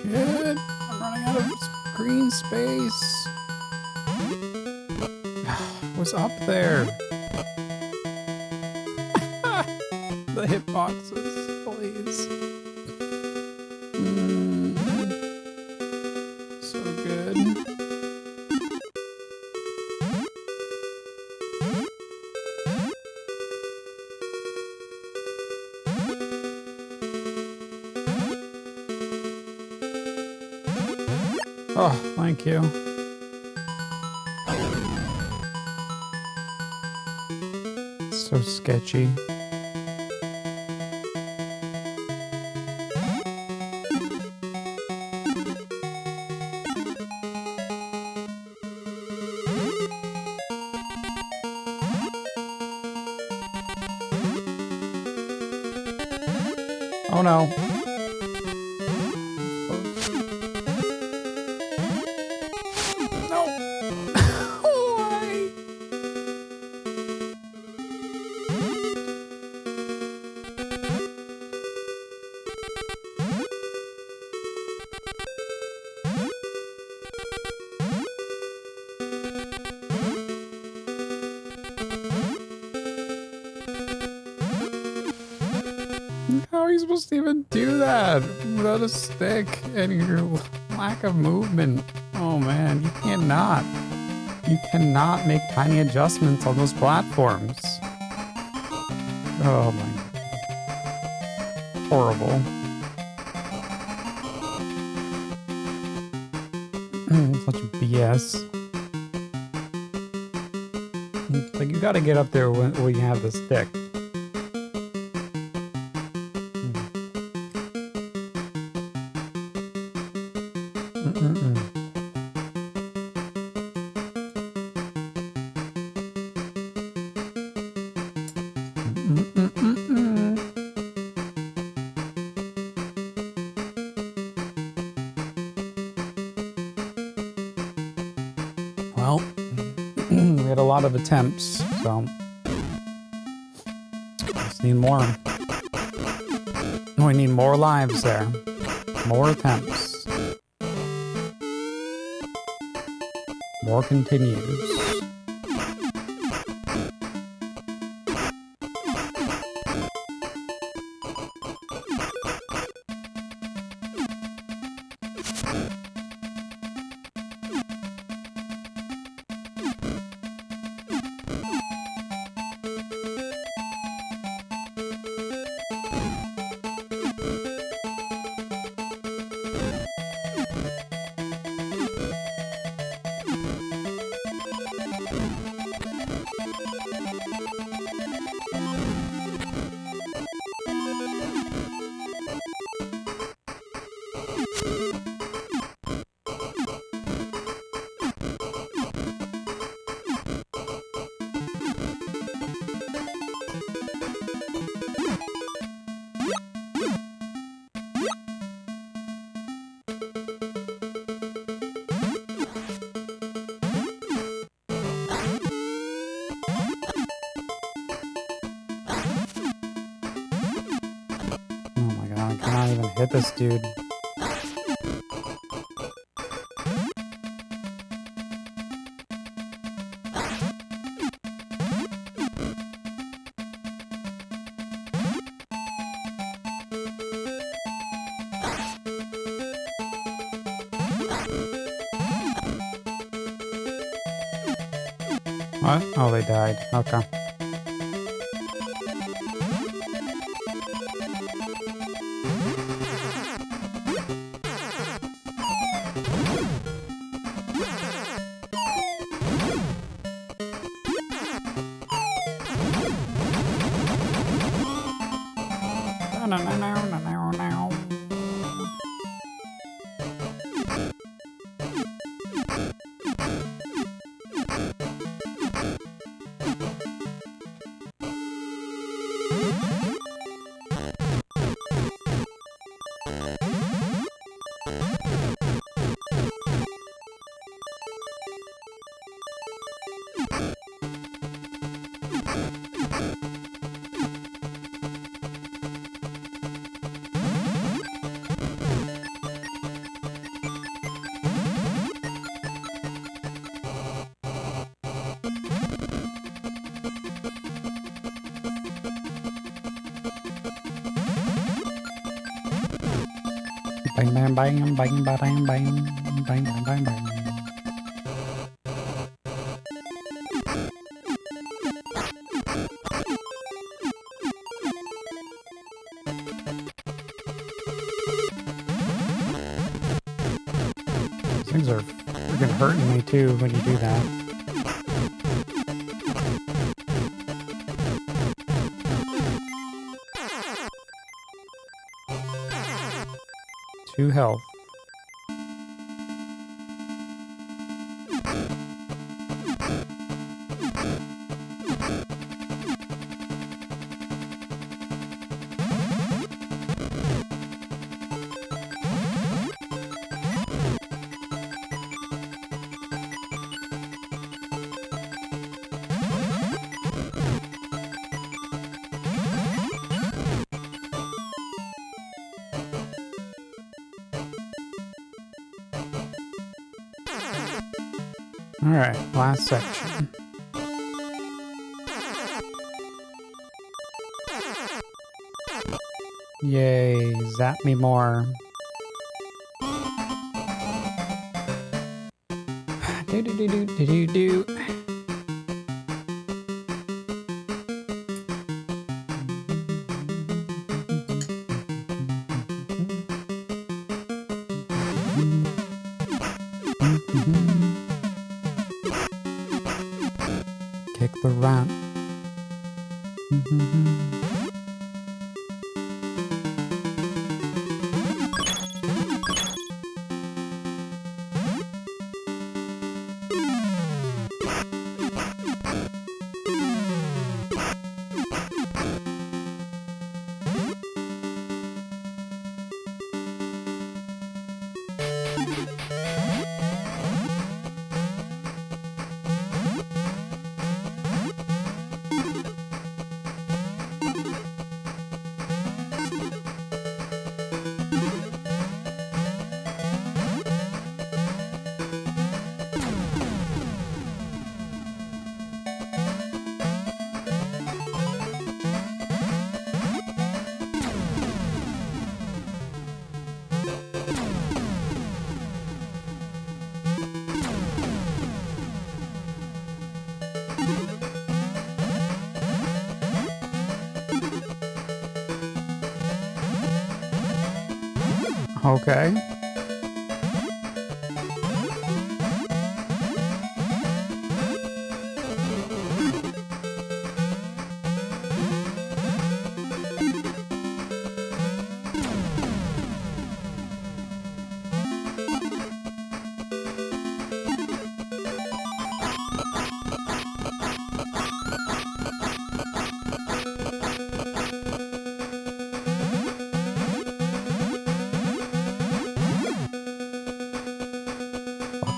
Shit, I'm running out of screen space. What's up there? The hitboxes, please. So good. Oh, thank you. So sketchy. Oh no. No. Why? How are you supposed to even do that without a stick and your lack of movement? Oh man, you cannot. You cannot make tiny adjustments on those platforms. Oh my God. Horrible. Such BS. Like, you gotta get up there when you have the stick. Well, we had a lot of attempts, so just need more. We need more lives there. More attempts. More continues. I cannot even hit this dude. What? Oh, they died. Okay. Bang, bang, bang, bang, bang, bang, bang, bang, bang, bang. These things are freaking hurting me too when you do that. 2 health. All right, last section. Yay, zap me more. Do do do do do do do. Kick the ramp. Okay.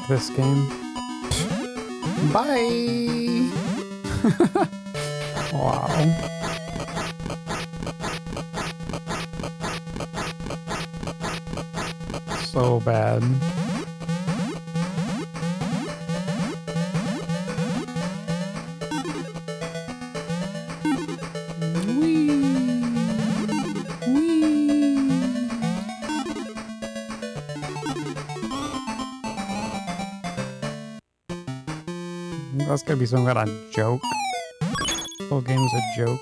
This game. Bye. Wow. So bad. That's gonna be some kind of joke. The whole game's a joke.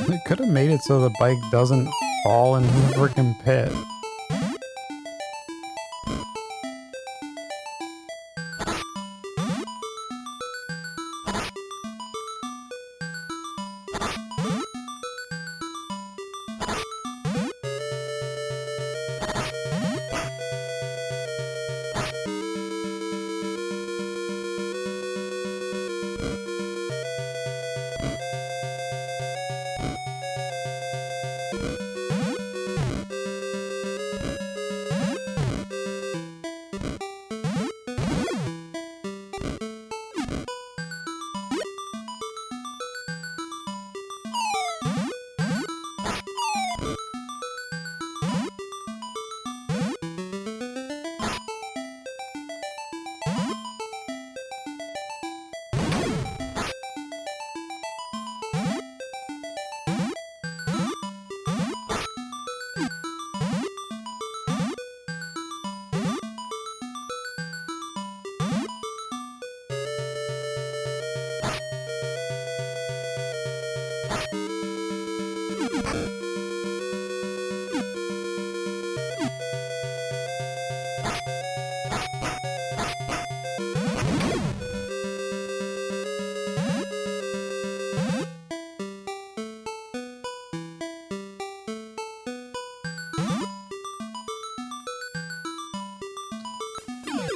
They could have made it so the bike doesn't fall in the freaking pit.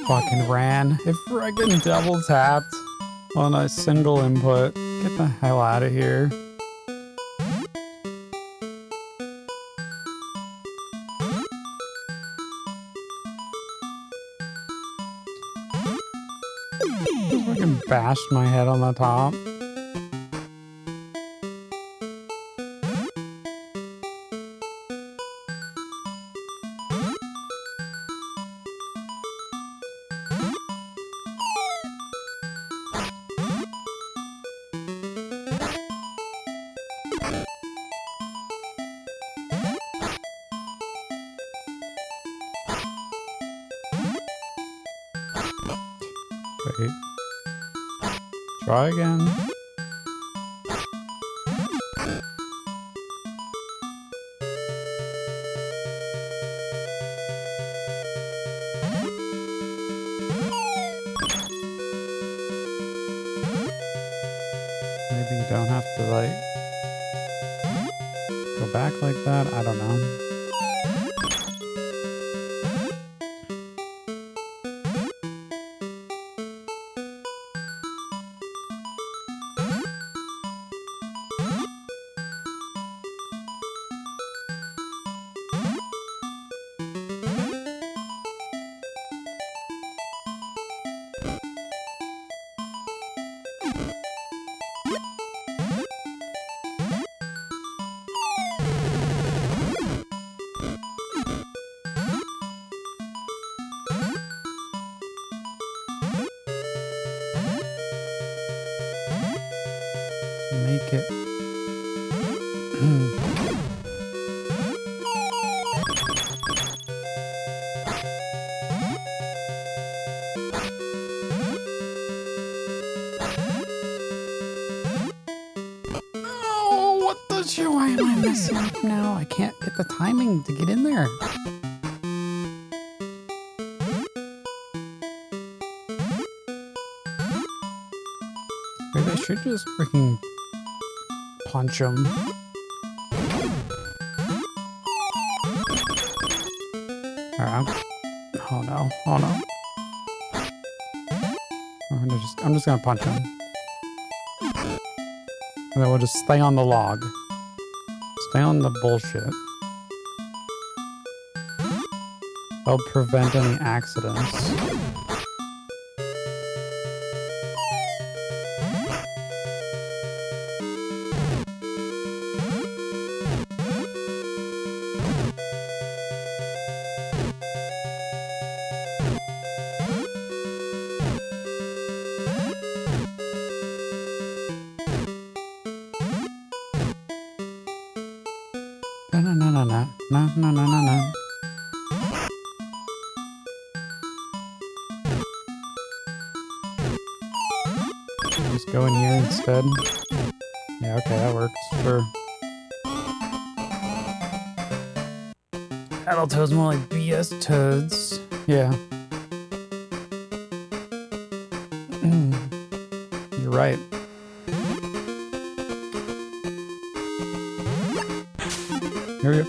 Fucking ran. It friggin' double tapped on a single input. Get the hell out of here. Fucking bashed my head on the top. Wait. Try again. Maybe you don't have to like go back like that. I don't know. Make it. Oh, what the shit? Why am I messing up now? I can't get the timing to get in there. Maybe I should just freaking punch him. Alright, oh no, oh no. I'm just gonna punch him. And then we'll just stay on the log. Stay on the bullshit. That'll prevent any accidents. No. Just go in here instead. Yeah, okay, that works. Sure. Battletoads more like BS Toads. Yeah. You're right. Here we go.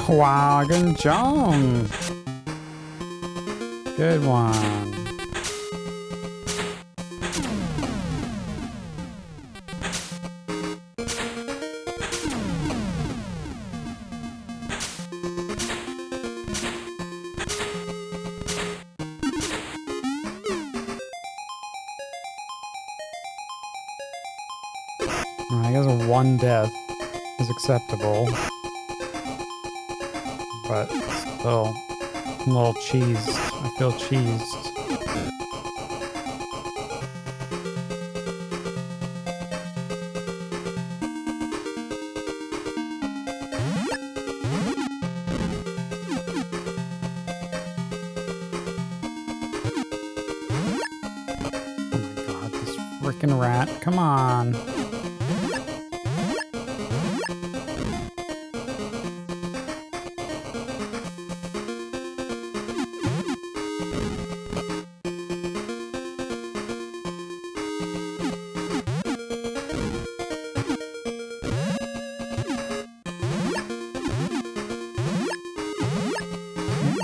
Wow, good jump. Good one. I guess one death is acceptable, but still, I'm a little cheesed. I feel cheesed. Oh my god, this freaking rat. Come on.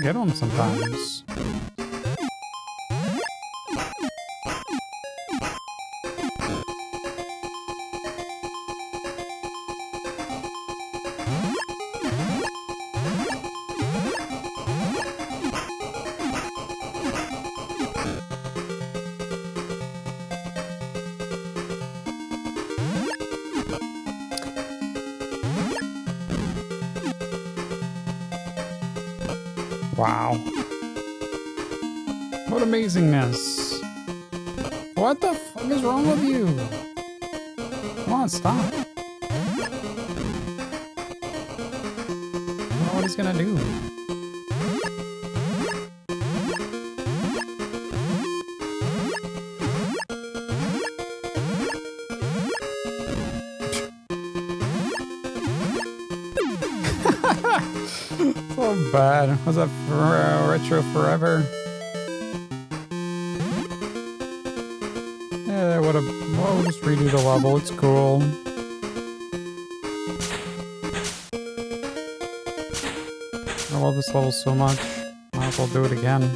Get them sometimes. Wow. What amazingness. What the fuck is wrong with you? Come on, stop. I don't know what he's gonna do. So bad. Was that for Retro Forever? Yeah, what a. Well, we'll just redo the level. It's cool. I love this level so much. Might as well do it again.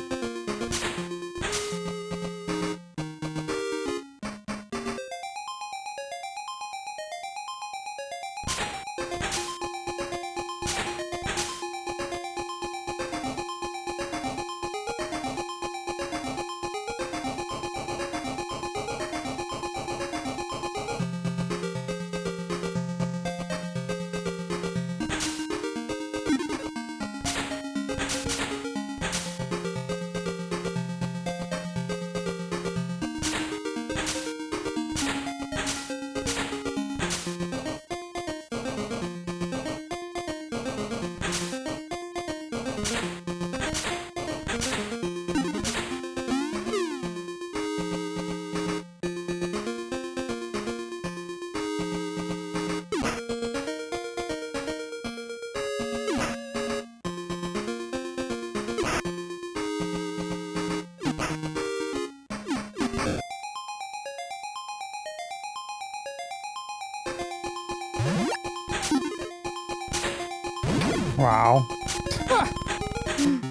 Wow.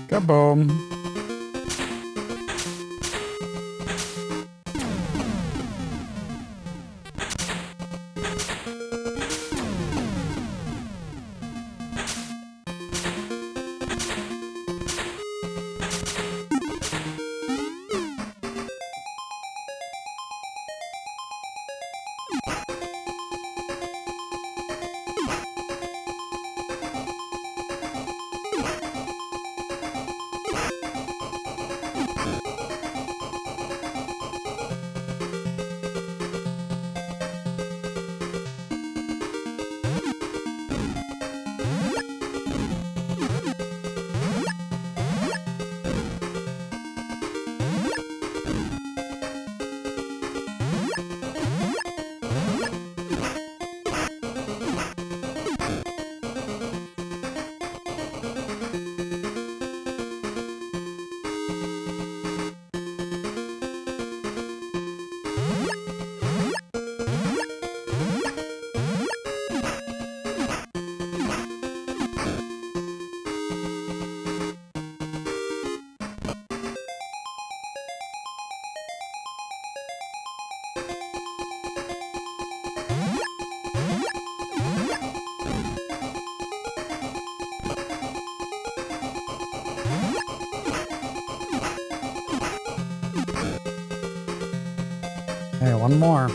Kaboom. Hey, one more.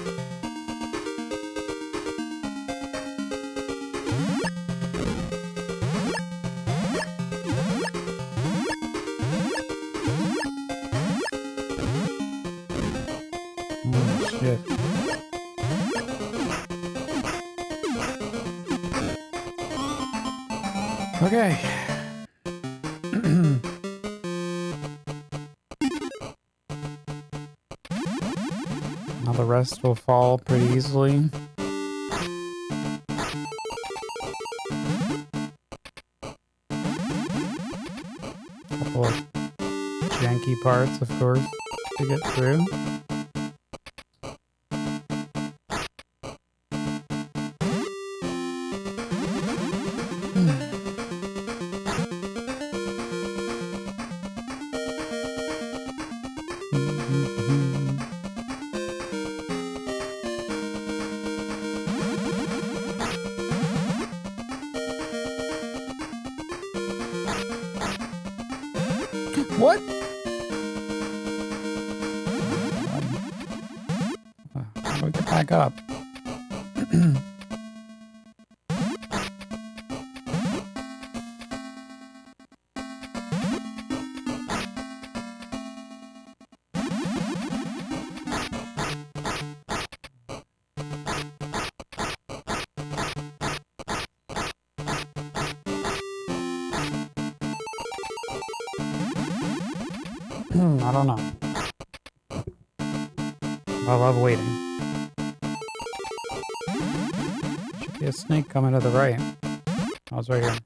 Oh, shit. Okay. Now the rest will fall pretty easily. Couple of janky parts, of course, to get through. What? How do we get back up? I don't know. I love waiting. Should be a snake coming to the right. Oh, it's right here.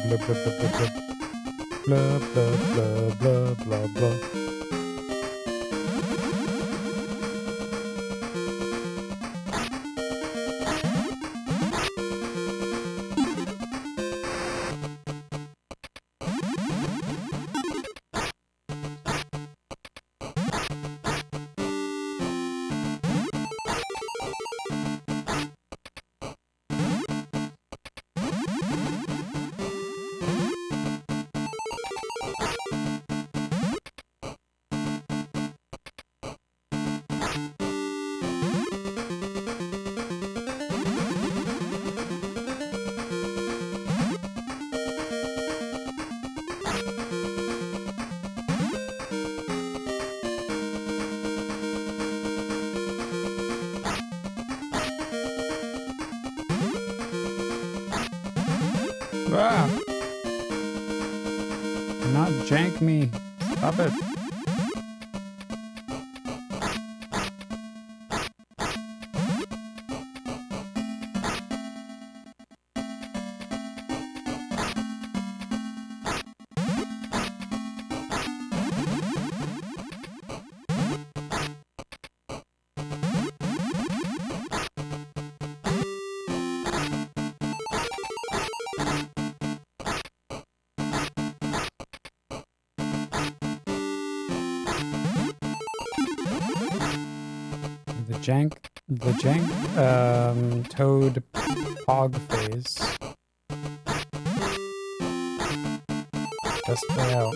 Blah, blah, blah, blah, blah. Blah, blah, blah, blah, blah, blah. Ah! Do not jank me. Stop it. The jank toad pog phase. Just play out.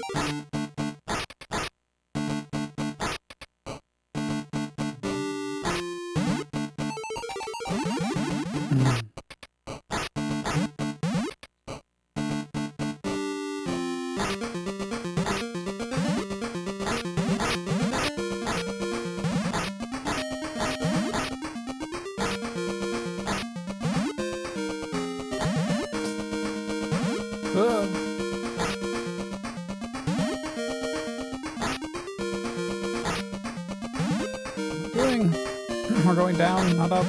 What are we doing? We're going down, not up.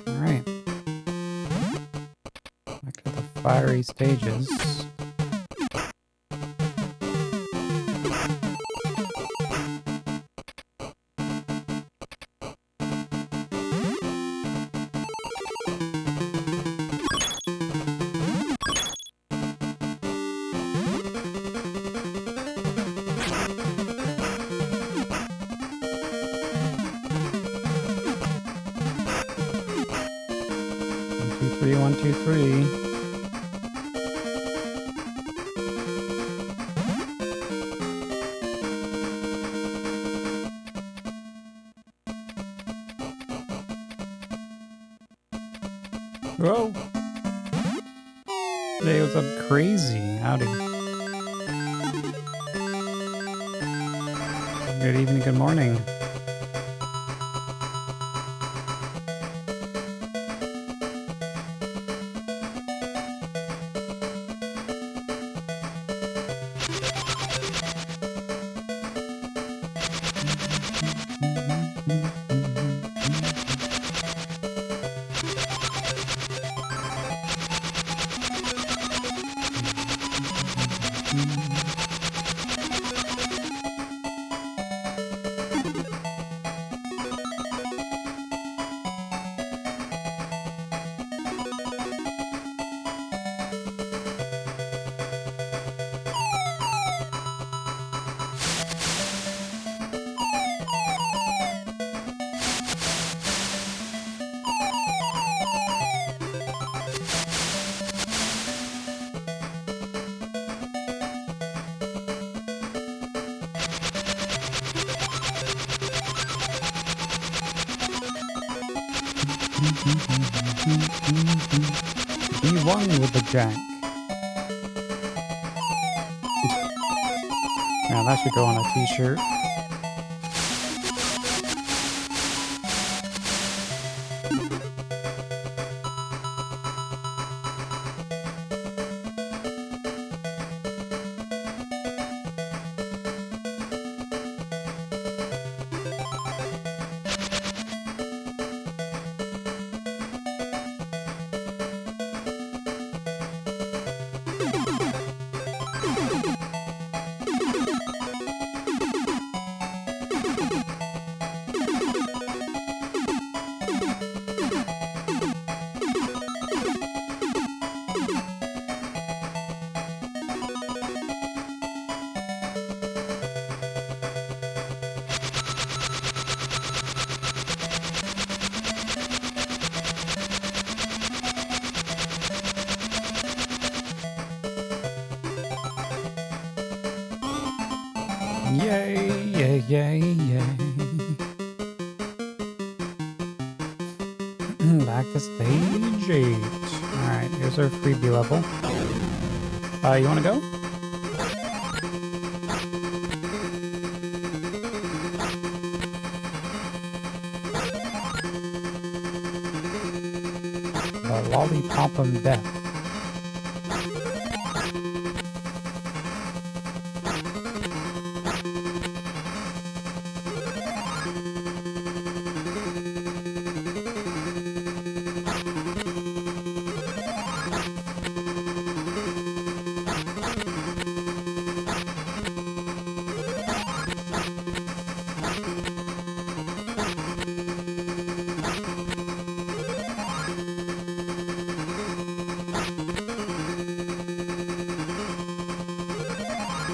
Alright. Back to the fiery stages. One, two, three. Whoa! Today was up crazy. Howdy. Good evening, good morning. B1 with the jack. Now that should go on a t-shirt. Yay, yay, yay, yay. Back to stage 8. Alright, here's our freebie level. You wanna go? The Lollipop of Death.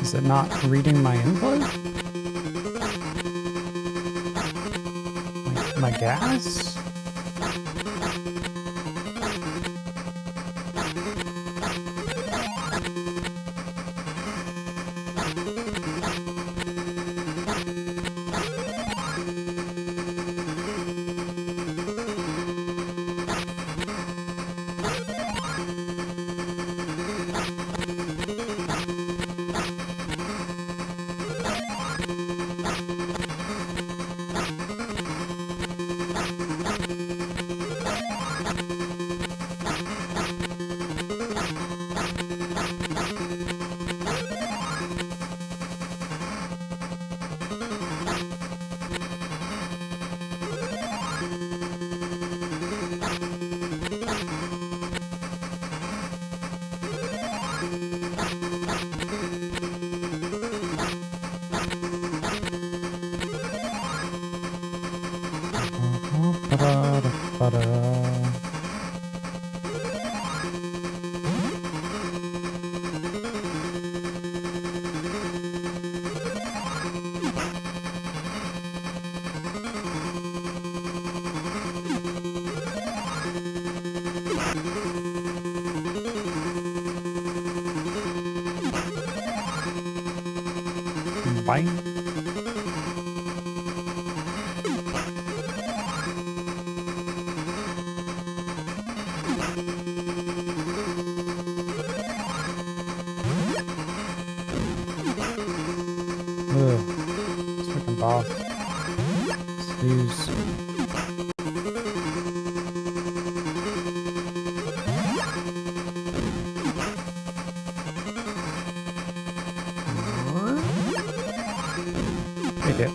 Is it not reading my input? My gas? Ta-da. Bye. Ugh. This freaking boss. Snooze. Hey, dip.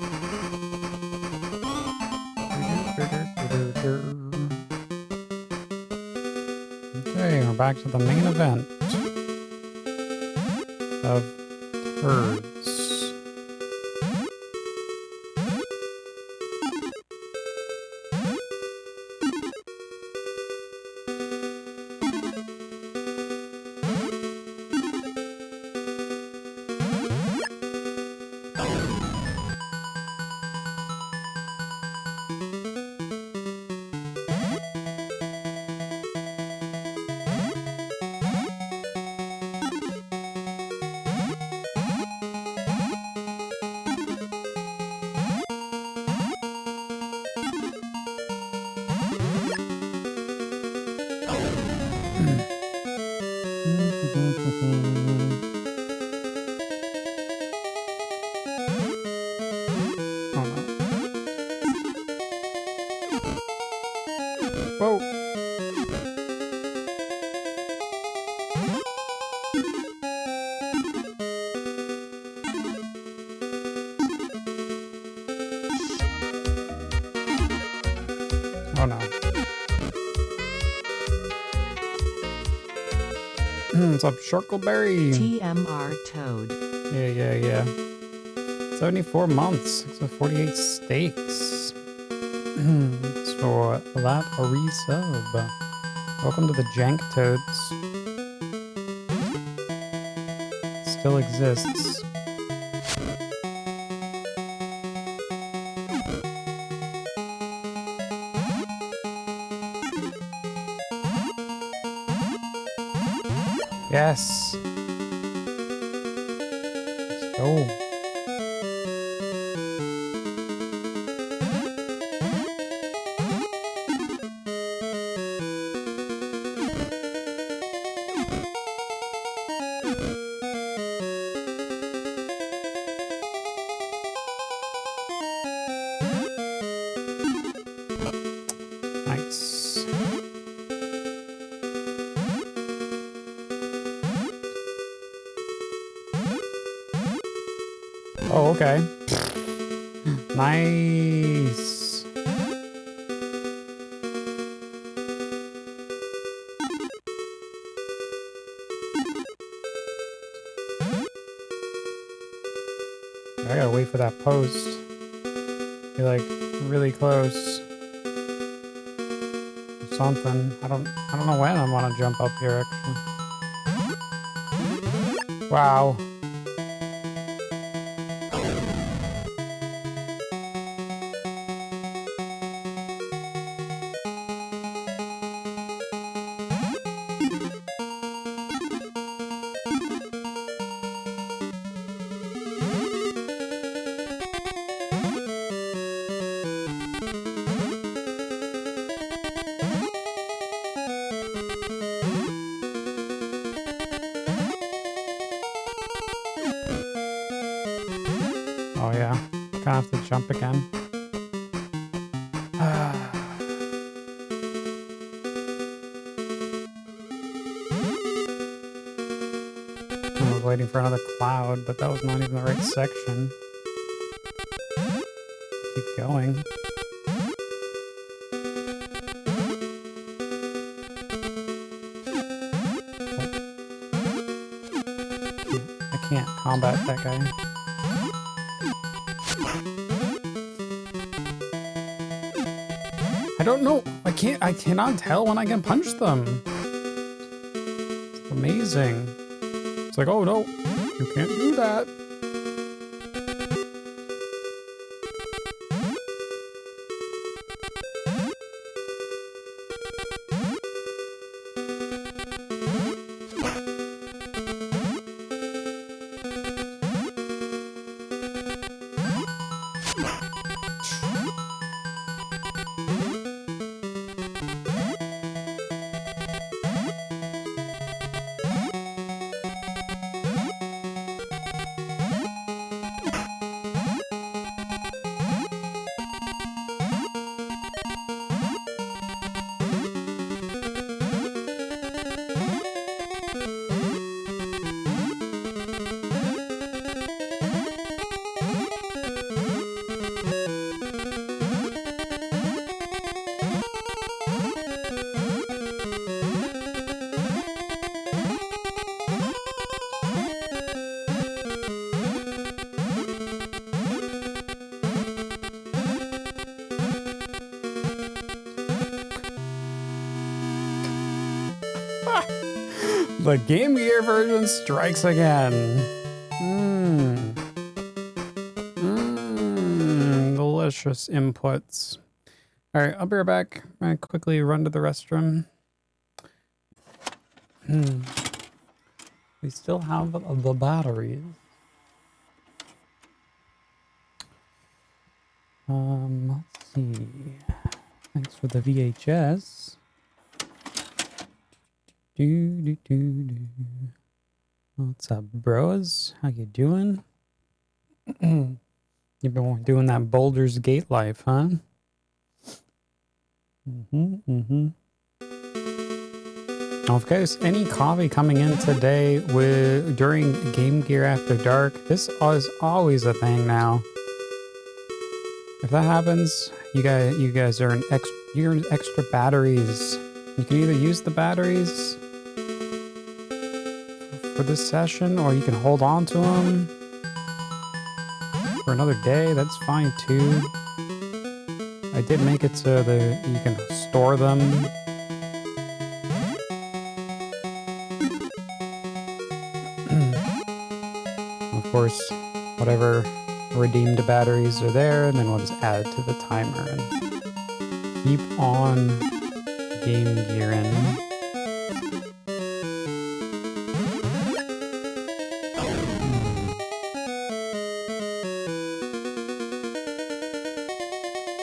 Okay, we're back to the main event of herds. Oh no. Whoa. Oh no. What's up, Shorkleberry? TMR Toad. Yeah. 74 months, 48 steaks. Thanks for that resub. Welcome to the Jank Toads. Still exists. Yes. Let's go. Nice. Oh, okay. Nice. I gotta wait for that post. Be like really close. Or something. I don't know when I want to jump up here actually. Wow. Oh yeah, gonna have to jump again. I was waiting for another cloud, but that was not even the right section. Keep going. I can't combat that guy. How don't know. I cannot tell when I can punch them. It's amazing. It's like, oh no, you can't do that. The Game Gear version strikes again. Delicious inputs. All right, I'll be right back. I'm gonna quickly run to the restroom. We still have the batteries. Let's see. Thanks for the VHS. What's up, bros? How you doing? You've been doing that Boulder's Gate life, huh? Okay, is any coffee coming in today during Game Gear After Dark? This is always a thing now. If that happens, you guys earn extra batteries. You can either use the batteries for this session, or you can hold on to them for another day. That's fine too. I did make it so that you can store them. Of course, whatever redeemed batteries are there, and then we'll just add it to the timer and keep on Game Gearing.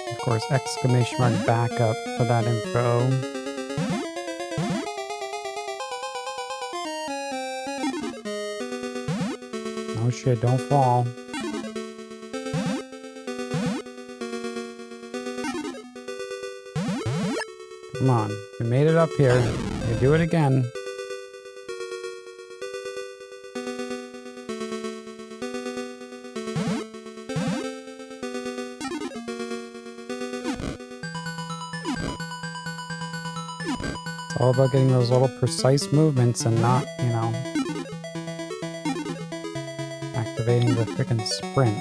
Of course, exclamation mark backup for that info. Oh shit, don't fall. Come on, you made it up here. You do it again. It's all about getting those little precise movements and not, you know, activating the frickin' sprint.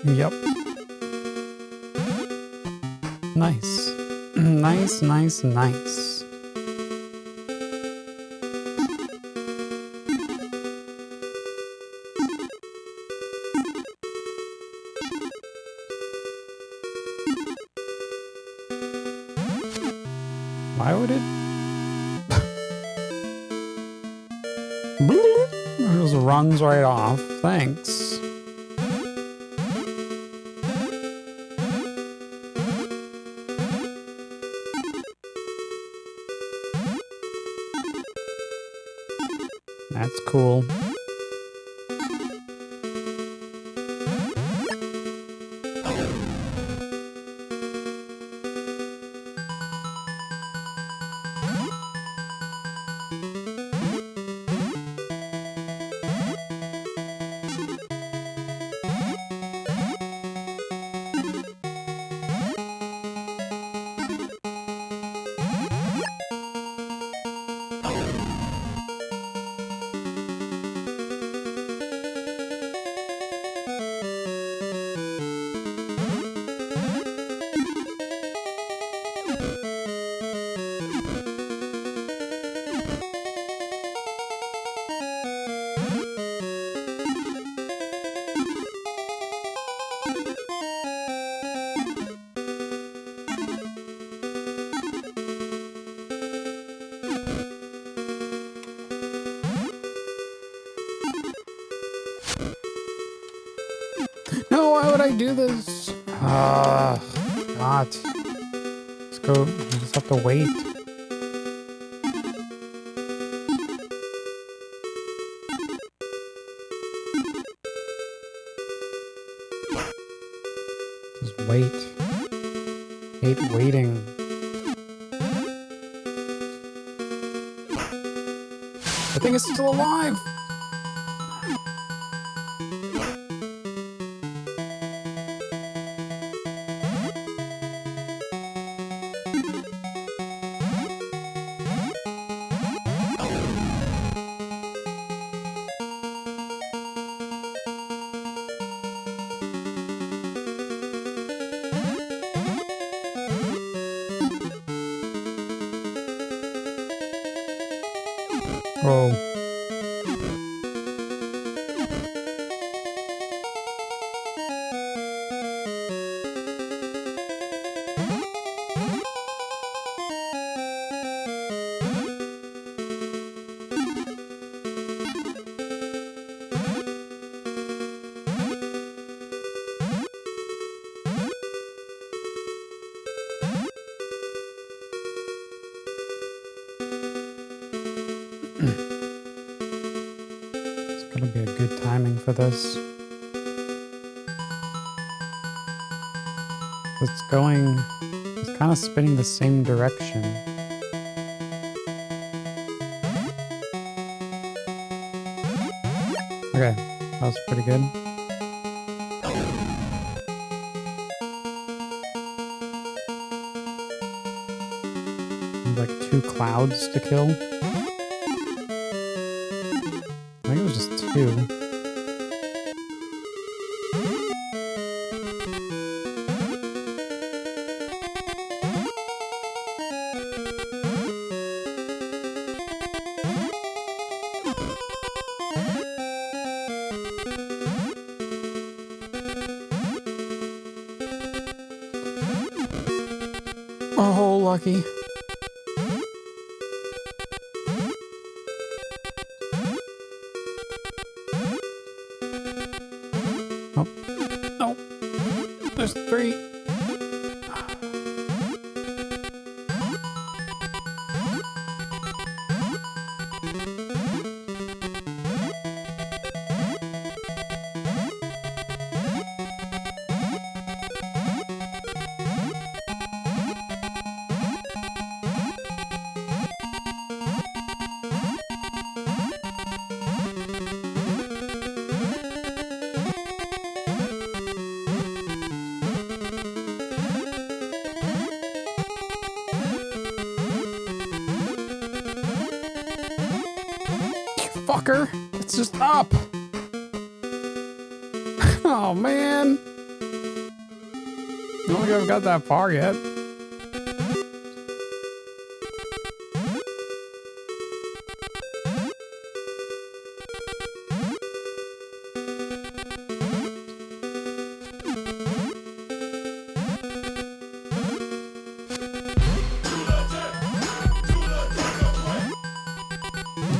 Yep. Nice. Nice. Why would it? It just runs right off. Thanks. That's cool. would I do this? Ah, God. Let's go. We just have to wait. Just wait. Hate waiting. The thing is still alive. Oh. It's gonna be a good timing for this. It's kind of spinning the same direction. Okay, that was pretty good. Like 2 clouds to kill. I think it was just 2. Oh, lucky. Oh, no. There's 3. Fucker, it's just up. Oh man, I don't think I've got that far yet.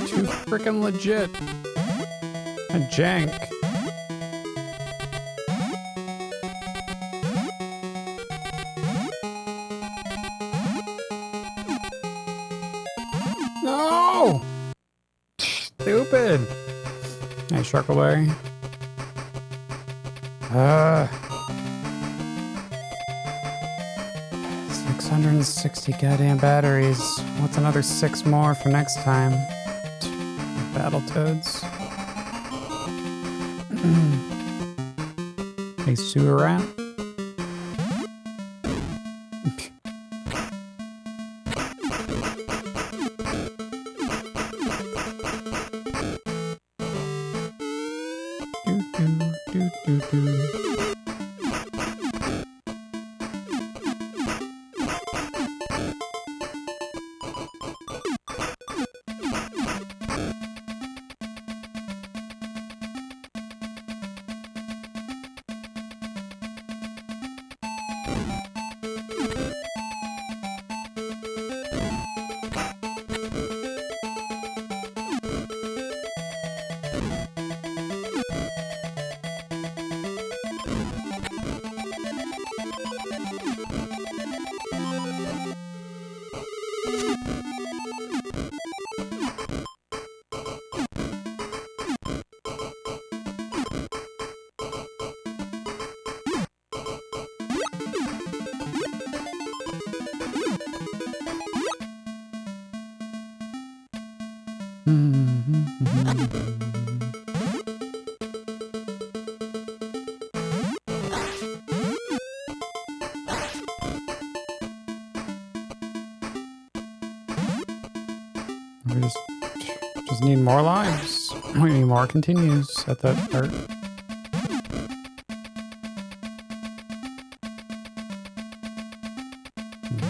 Too freaking legit. A jank. No! Stupid. Hey, Sharkleberry. 660 goddamn batteries. What's another 6 more for next time? Battletoads. Hey, sewer rat. Do. We just need more lives. We need more continues at that part.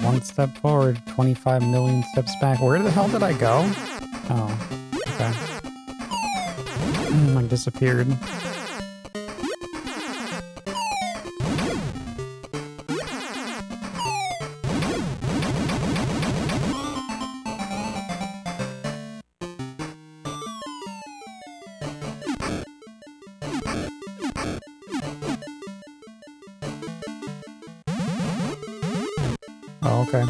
One step forward, 25 million steps back. Where the hell did I go? Oh, okay. I disappeared. Oh, okay.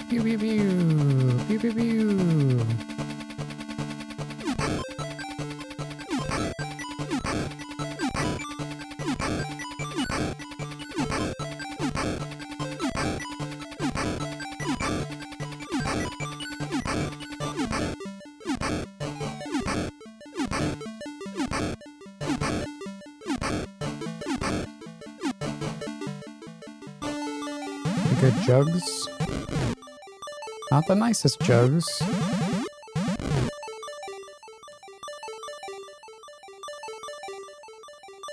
Pew pew pew. Pew pew pew. Good jugs. Not the nicest jugs.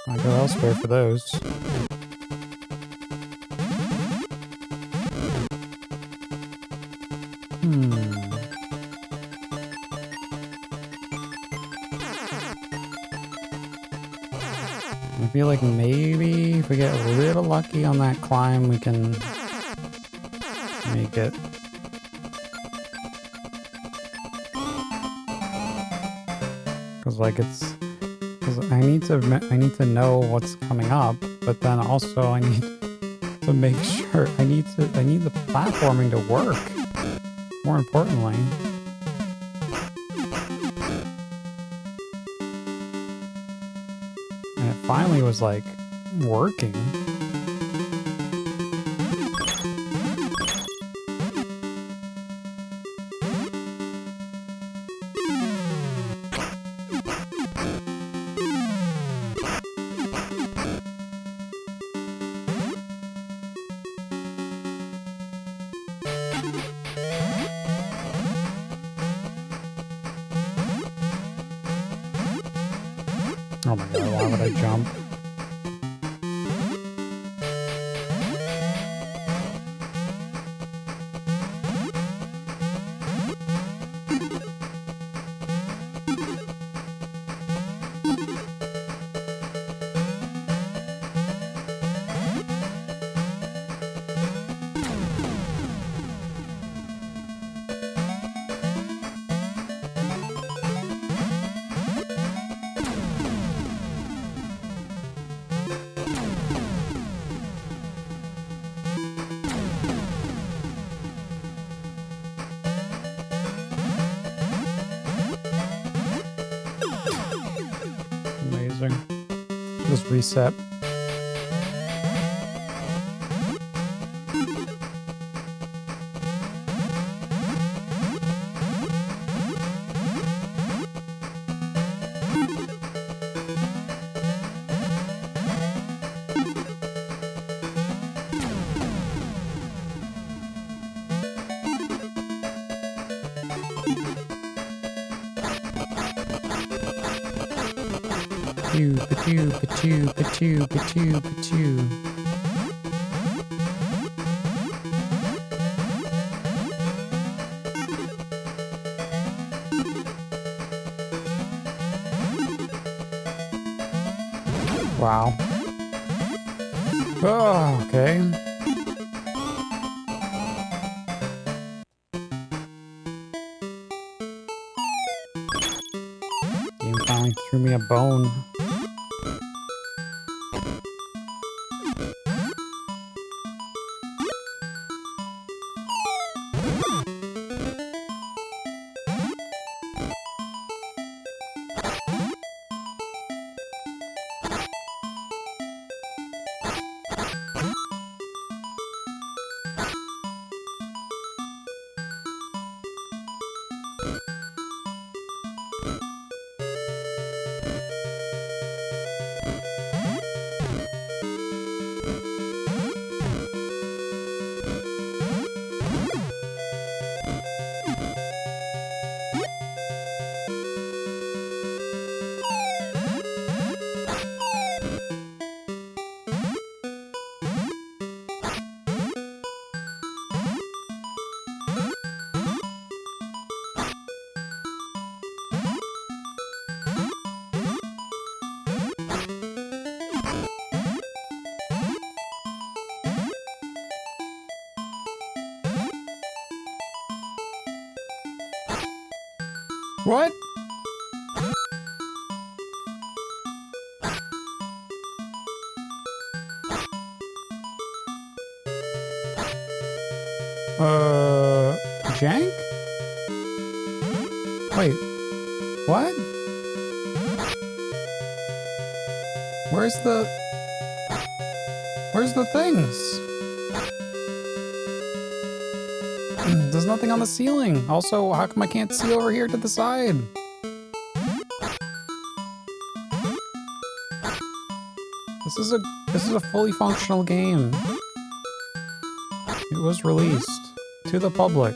I go elsewhere for those. I feel like maybe if we get a little lucky on that climb, we can make it. Cause like I need to know what's coming up, but then also I need to make sure I need the platforming to work. More importantly. And it finally was like working. Oh my god, why would I jump? Just reset. Pachoo, pachoo, pachoo, pachoo, pachoo, pachoo. Wow. Oh, okay. Game finally threw me a bone. What? Jank? Wait, what? Where's the things? There's nothing on the ceiling. Also, how come I can't see over here to the side? This is a fully functional game. It was released to the public.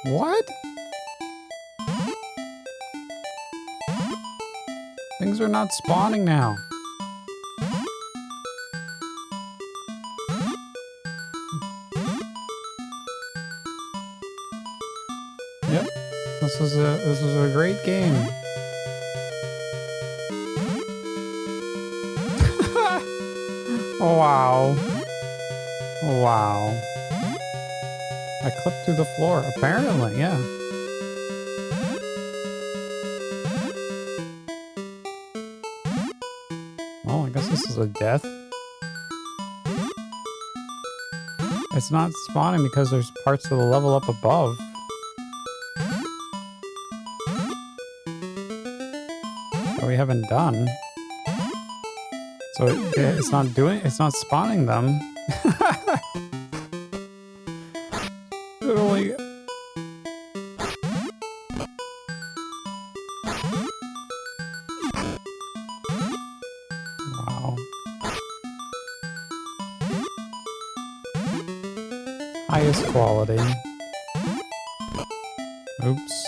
What? Things are not spawning now. Yep. This is a great game. Wow. Wow. I clipped through the floor, apparently, yeah. Well, I guess this is a death. It's not spawning because there's parts of the level up above. That we haven't done. So it's not spawning them. It only... Wow. Highest quality. Oops.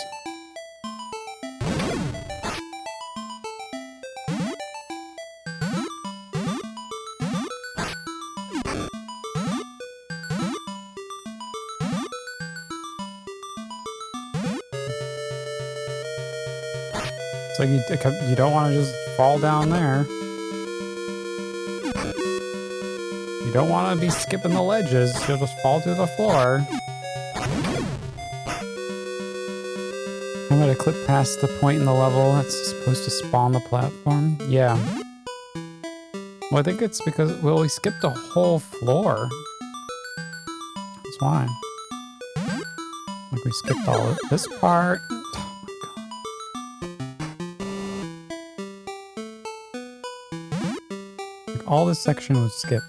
It's like you don't want to just fall down there. You don't want to be skipping the ledges. You'll just fall through the floor. I'm going to clip past the point in the level that's supposed to spawn the platform. Yeah. Well, I think it's because, well, we skipped a whole floor. That's why. Like we skipped all of this part. All this section was skipped.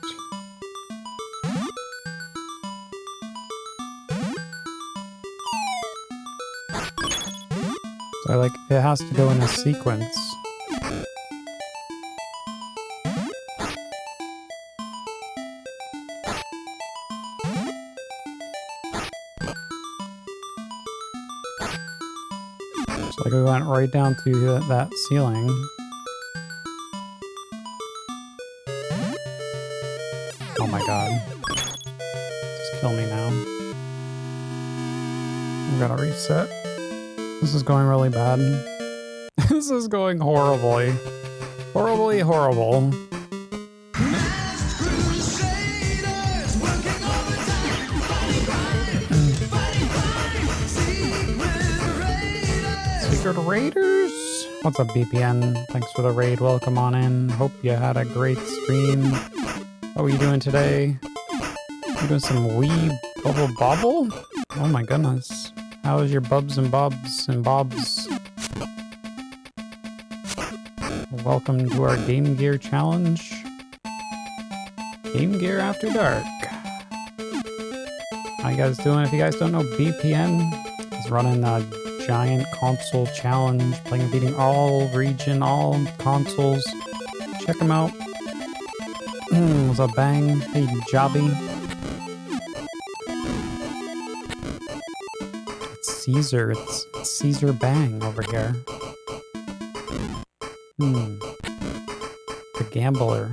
So like, it has to go in a sequence. It's like we went right down to that ceiling. Oh my god. Just kill me now. I'm gonna reset. This is going really bad. This is going horribly. Horribly horrible. Secret Raiders? What's up, BPN? Thanks for the raid. Welcome on in. Hope you had a great stream. How are you doing today? You doing some wee bubble bobble? Oh my goodness. How is your bubs and bobs and bobs? Welcome to our Game Gear Challenge. Game Gear After Dark. How you guys doing? If you guys don't know, BPN is running a giant console challenge, playing and beating all region, all consoles. Check them out. What's up, Bang? Hey, Jobby. It's Caesar. It's Caesar Bang over here. The Gambler.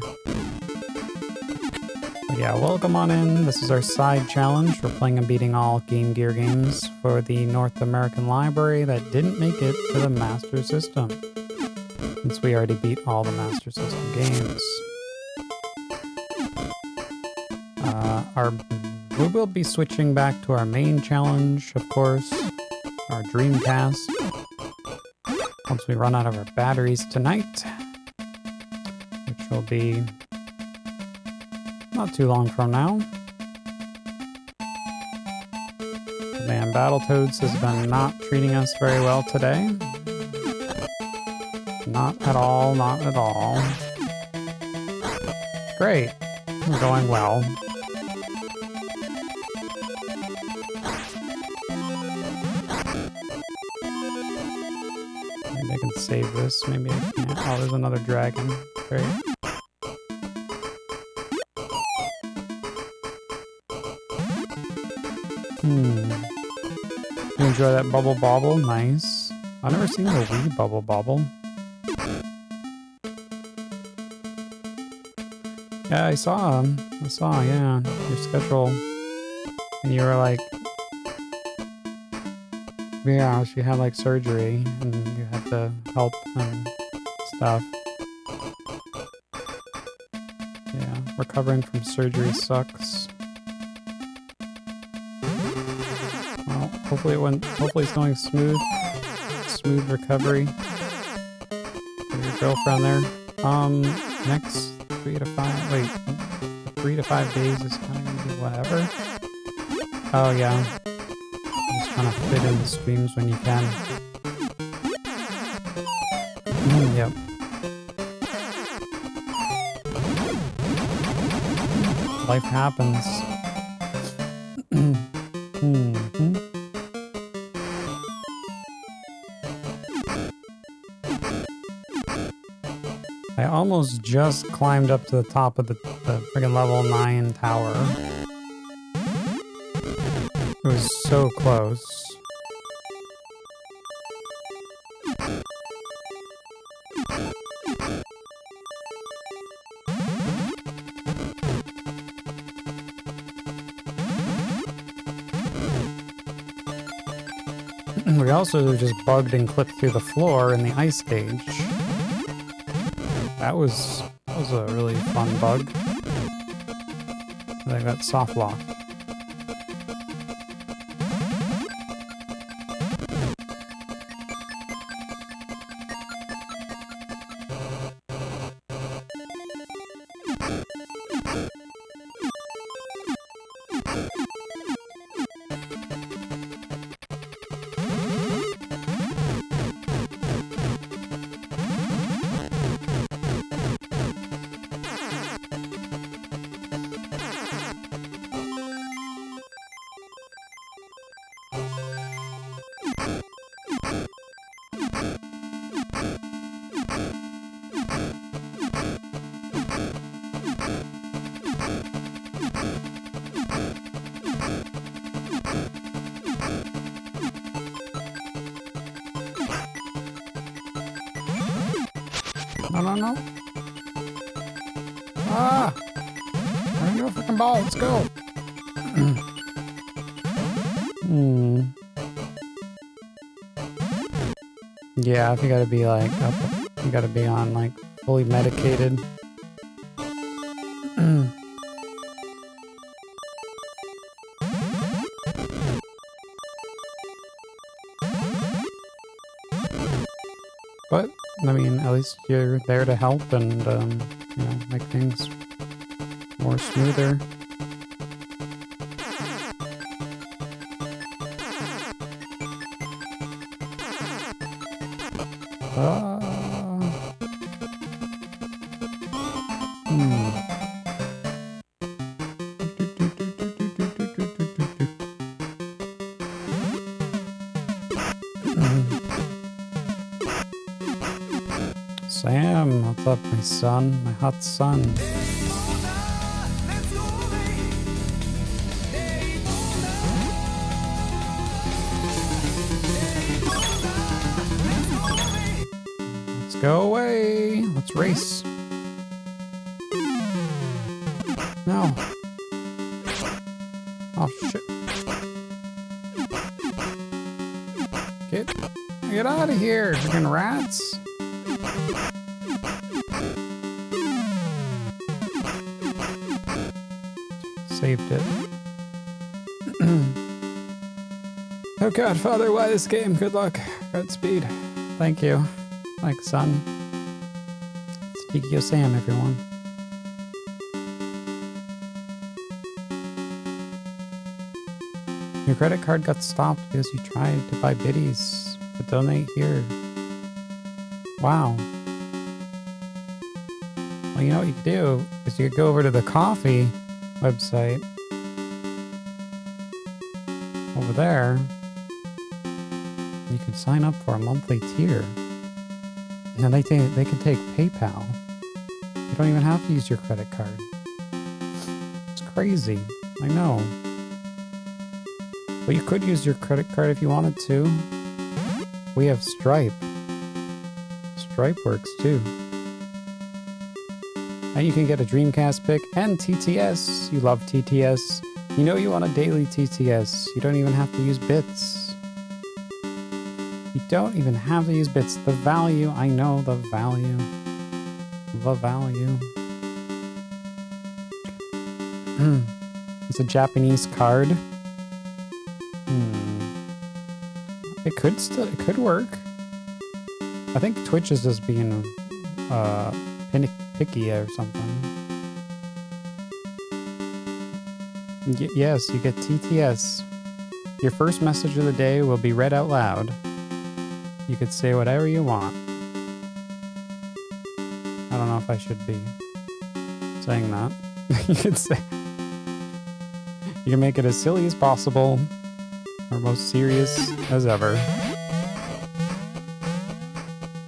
But yeah, welcome on in. This is our side challenge. We're playing and beating all Game Gear games for the North American library that didn't make it to the Master System, since we already beat all the Master System games. We will be switching back to our main challenge, of course, our Dreamcast, once we run out of our batteries tonight, which will be not too long from now. Man, Battletoads has been not treating us very well today. Not at all, not at all. Great. We're going well. Maybe I can save this. Maybe I can't. Oh, there's another dragon. Great. You enjoy that bubble bobble? Nice. I've never seen the wee bubble bobble. Yeah, I saw, yeah, your schedule. And you were like, yeah, she had like surgery and you had to help and stuff. Yeah, recovering from surgery sucks. Well, hopefully it's going smooth recovery for your girlfriend there. Next 3 to 5 days is kind of gonna be whatever. Oh yeah, just trying to fit in the streams when you can. Yep. Life happens. I almost just climbed up to the top of the friggin' level 9 tower. It was so close. We also just bugged and clipped through the floor in the ice stage. That was a really fun bug. I got soft lock. No, no, no. Ah! Bring your freaking ball. Let's go. Yeah, if you gotta be like up, you gotta be on like fully medicated. But I mean, at least you're there to help and you know, make things more smoother. Sam, what's up, my son? My hot son. Let's go away. Let's race. No. Oh, shit. Get out of here, freaking rats. Saved it. Oh god, Father, why this game? Good luck. Godspeed. Thank you. Thanks, son. It's Tikio Sam, everyone. Your credit card got stopped because you tried to buy biddies to donate here. Wow. Well, you know what you could do is you could go over to the coffee website over there. You can sign up for a monthly tier. Now they can take PayPal. You don't even have to use your credit card. It's crazy. I know. But you could use your credit card if you wanted to. We have Stripe. Stripe works too. And you can get a Dreamcast pick and TTS. You love TTS. You know you want a daily TTS. You don't even have to use bits. You don't even have to use bits. The value, I know the value. The value. It's a Japanese card. It could work. I think Twitch is just being picky or something. Yes, you get TTS. Your first message of the day will be read out loud. You could say whatever you want. I don't know if I should be saying that. You could say... You can make it as silly as possible, or most serious as ever.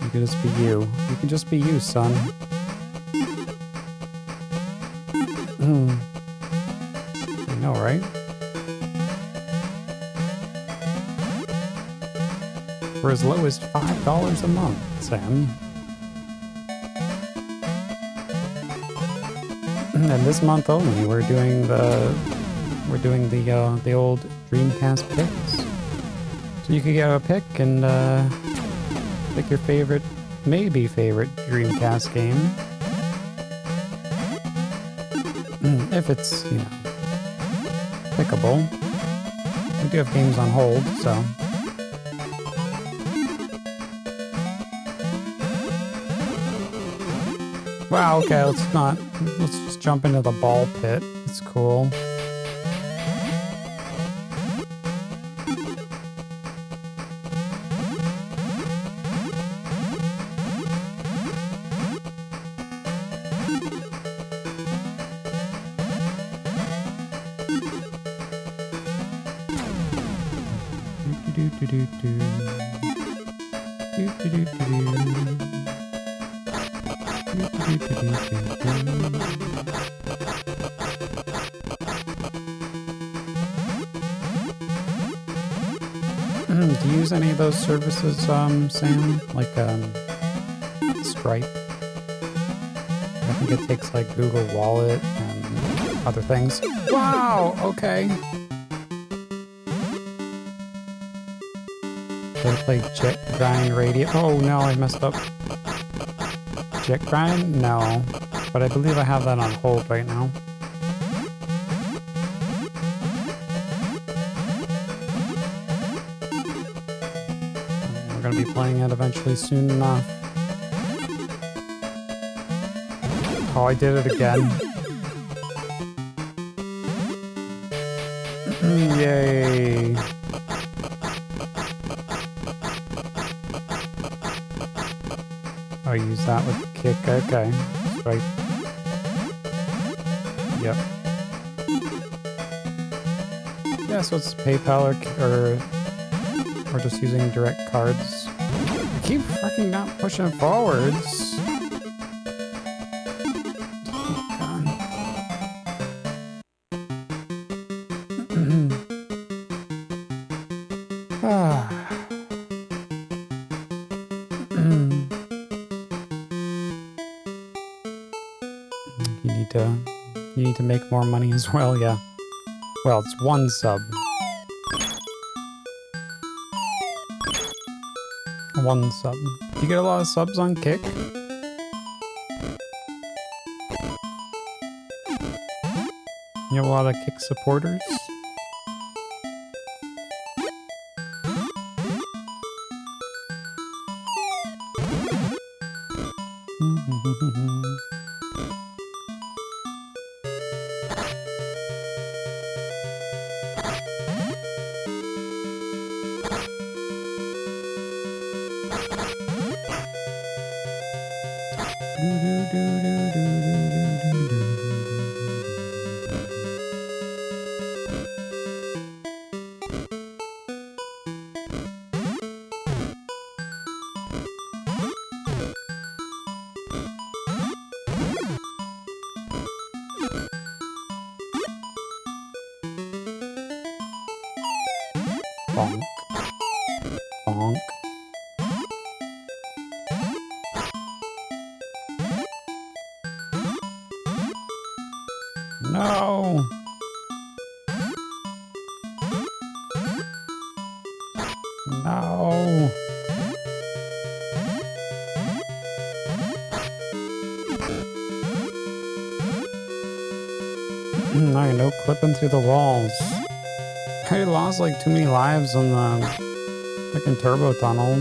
You can just be you. You can just be you, son. I know, right? For as low as $5 a month, Sam. And this month only, we're doing the old Dreamcast picks. So you could get a pick and pick your favorite, maybe favorite Dreamcast game. If it's, you know, pickable. We do have games on hold, so. Wow, okay, let's just jump into the ball pit. It's cool. Do you use any of those services, Sam? Like Stripe I think it takes like Google Wallet and other things. Wow, okay. They play Jet Grind Radio. Oh no, I messed up. Jet Grind? No. But I believe I have that on hold right now. We're gonna be playing it eventually soon enough. Oh, I did it again. Yay. Oh, use that with kick. Okay. Right. Yep. Yeah, so it's PayPal or just using direct cards. I keep fucking not pushing forwards. You need to make more money as well, yeah. Well, it's one sub. One sub. Do you get a lot of subs on Kick? You have a lot of Kick supporters? Bonk. Bonk. No! No! No clipping through the walls. I lost like too many lives on the freaking turbo tunnel.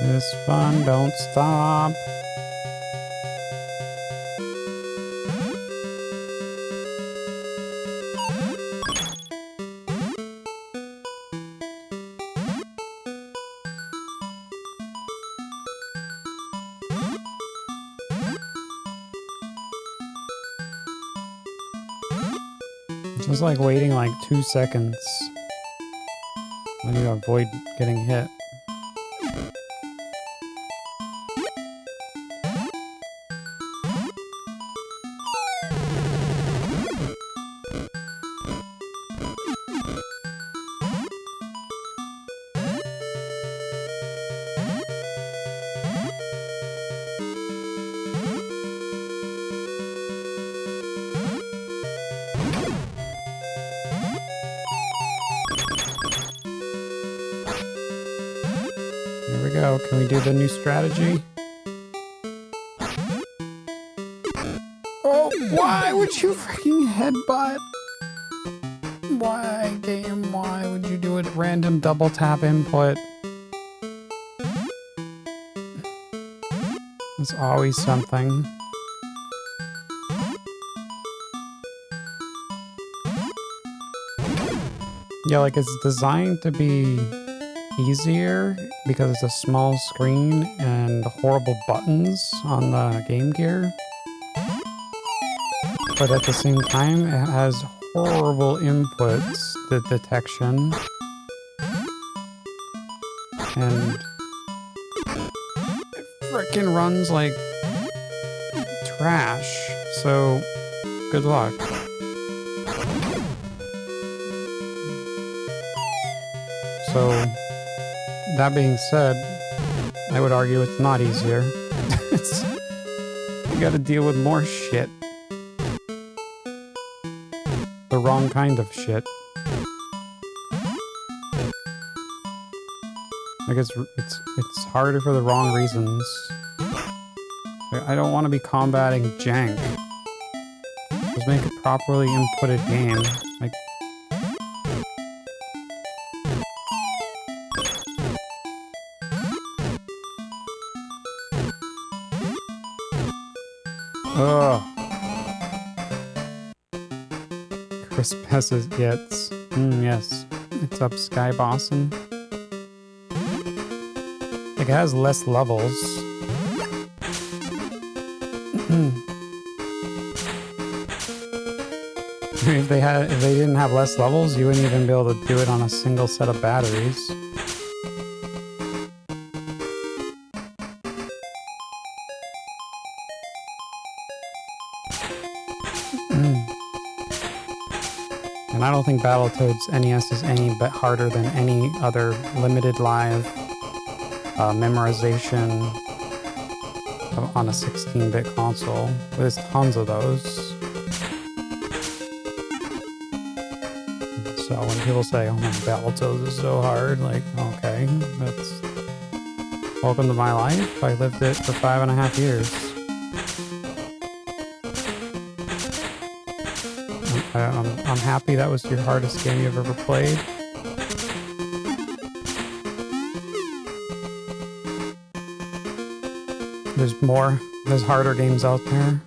This fun don't stop. Just like waiting like 2 seconds. Then you avoid getting hit. Here we go. Can we do the new strategy? Oh, why would you freaking headbutt? Why, game? Why would you do it? Random double tap input. There's always something. Yeah, like it's designed to be easier because it's a small screen and horrible buttons on the Game Gear. But at the same time, it has horrible inputs, the detection. And it frickin' runs like trash. So, good luck. So, that being said, I would argue it's not easier. You gotta deal with more shit. The wrong kind of shit. Like it's harder for the wrong reasons. I don't want to be combating jank. Just make a properly inputted game. Like, ugh. Crisp passes gets. Yes. It's up Sky Bossin. Like, it has less levels. If they didn't have less levels, you wouldn't even be able to do it on a single set of batteries. And I don't think Battletoads NES is any bit harder than any other limited live memorization on a 16-bit console. There's tons of those. So when people say, "Oh my, Battletoads is so hard," like, okay, that's welcome to my life. I lived it for 5.5 years. I'm happy that was your hardest game you've ever played. There's harder games out there.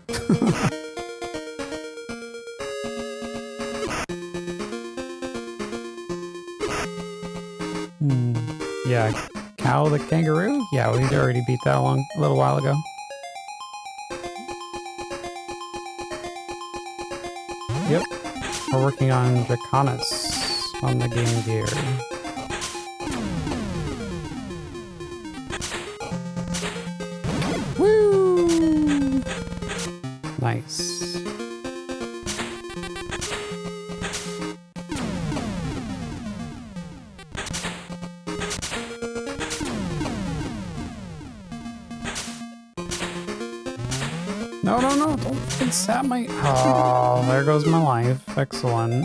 Yeah, Cow the Kangaroo? Yeah, we already beat that one a little while ago. Yep, we're working on Draconis on the Game Gear. Woo! Nice. No, don't fucking sap my... Oh, there goes my life. Excellent.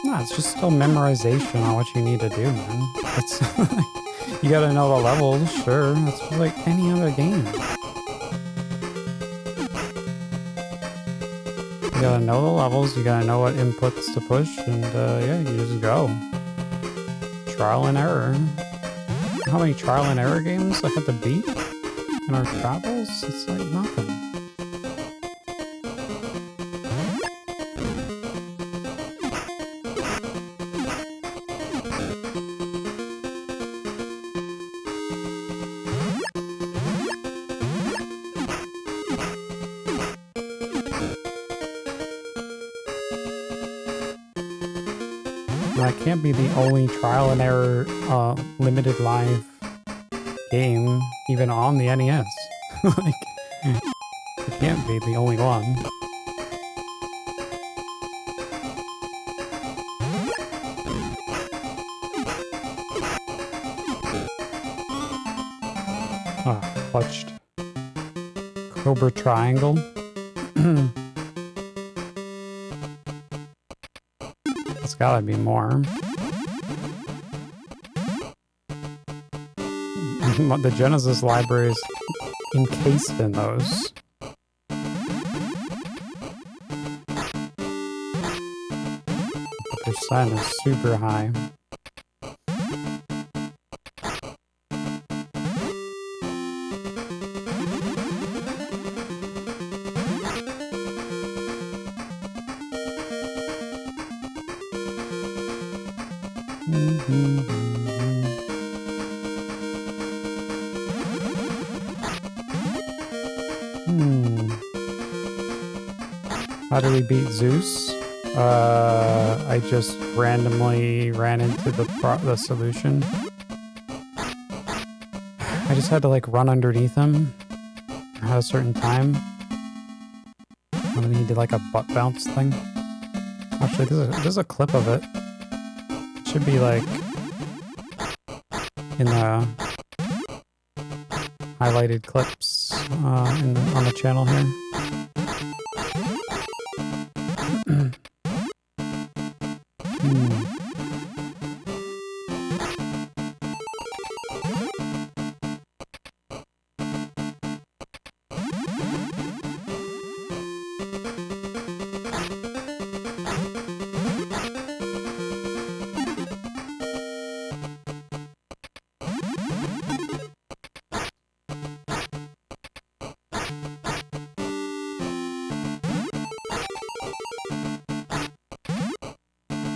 No, it's just still memorization on what you need to do, man. It's you gotta know the levels, sure. That's like any other game. You gotta know the levels, you gotta know what inputs to push, and yeah, you just go. Trial and error. How many trial and error games I had to beat in our travels? It's like nothing. That can't be the only trial and error limited live game, even on the NES. Like, it can't be the only one. Clutched. Cobra Triangle. It's gotta be more. The Genesis library is encased in those. The percent is super high. How do we beat Zeus? I just randomly ran into the solution. I just had to like run underneath him at a certain time. And then he did like a butt bounce thing. Actually, there's a clip of it. It should be like in the highlighted clips on the channel here.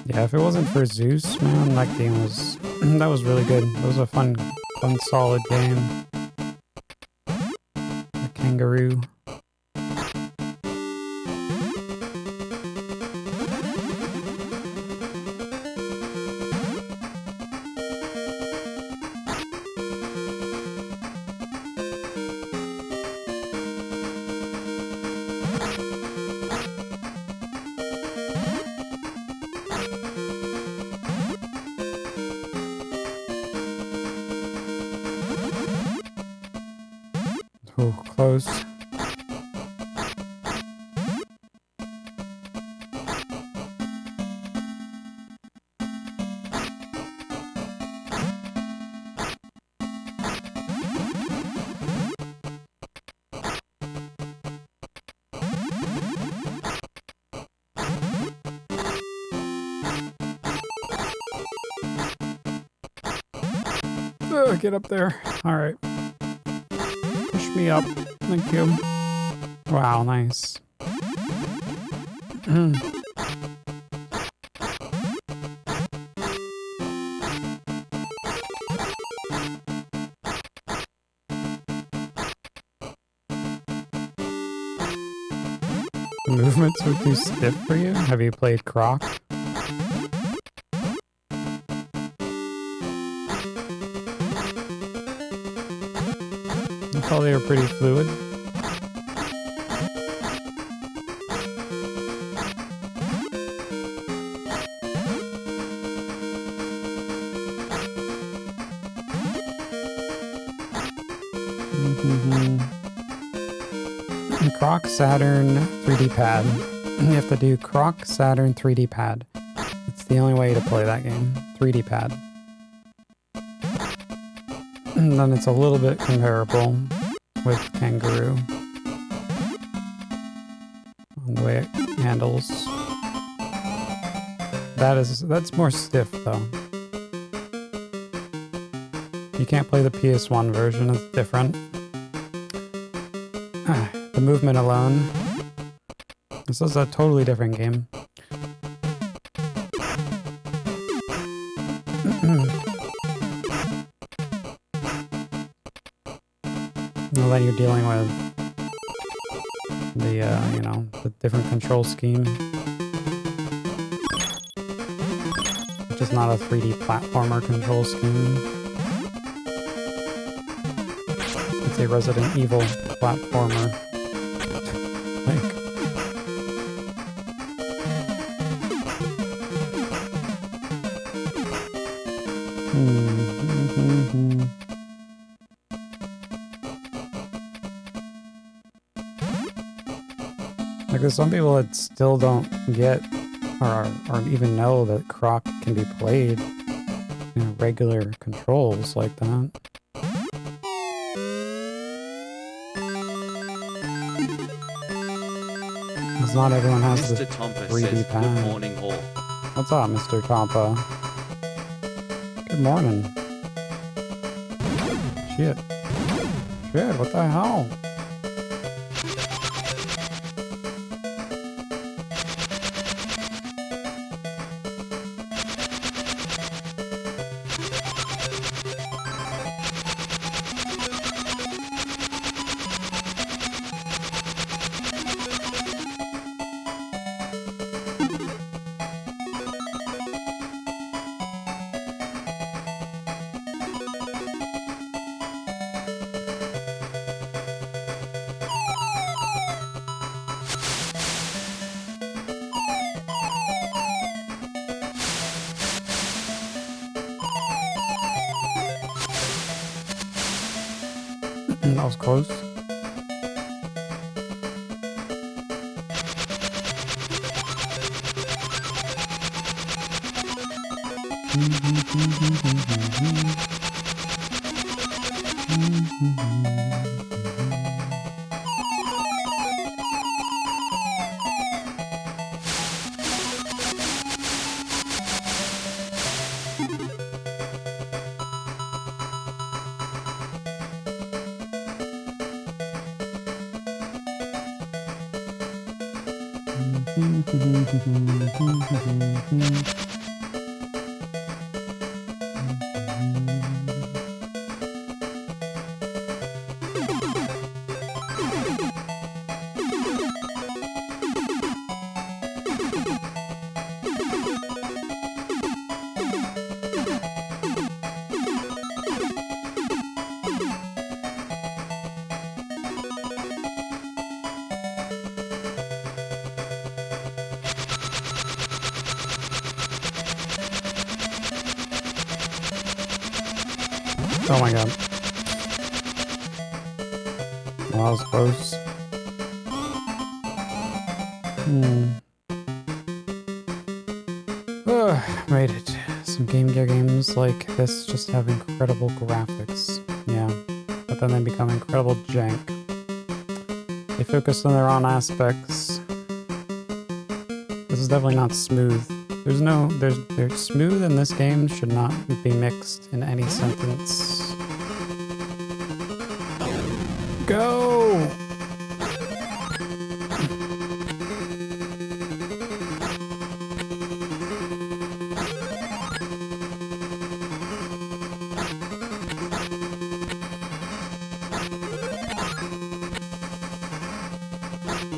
Yeah, if it wasn't for Zeus, man, that game was that was really good. It was a fun, solid game. The kangaroo. Oh, close. Get up there. All right. Push me up. Thank you. Wow, nice. Movements were too stiff for you? Have you played Croc? I thought they were pretty fluid. Croc Saturn 3D pad. You have to do Croc Saturn 3D pad. It's the only way to play that game. 3D pad. And then it's a little bit comparable with Kangaroo on the way it handles. That's more stiff though. You can't play the PS1 version, it's different. The movement alone. This is a totally different game. And then you're dealing with the, the different control scheme. Which is not a 3D platformer control scheme. It's a Resident Evil platformer. Like there's some people that still don't get or even know that Croc can be played in regular controls like that. Because not everyone has the 3D pad. Good morning all. What's up, Mr. Tompa? Good morning. Shit. Shit, what the hell? That was close. Oh my god. Well, that was close. Made it. Some Game Gear games like this just have incredible graphics. Yeah. But then they become incredible jank. They focus on their own aspects. This is definitely not smooth. There's smooth in this game should not be mixed in any sentence. Go!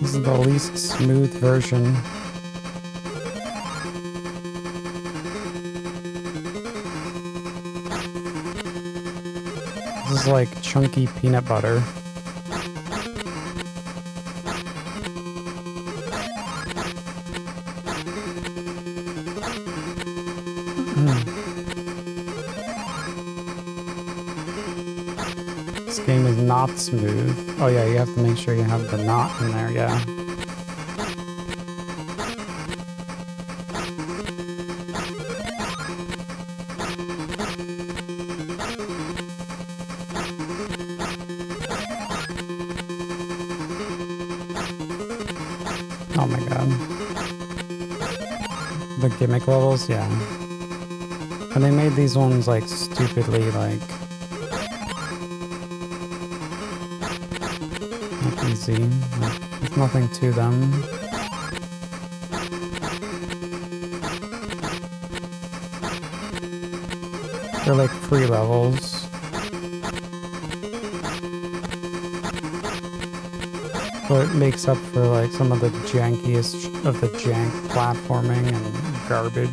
This is the least smooth version. This is like chunky peanut butter. This game is not smooth. Oh yeah, you have to make sure you have the knot in there, yeah. Oh my god. The gimmick levels, yeah. And they made these ones like stupidly like not easy. Like, there's nothing to them. They're like free levels. So it makes up for like some of the jankiest of the jank platforming and garbage.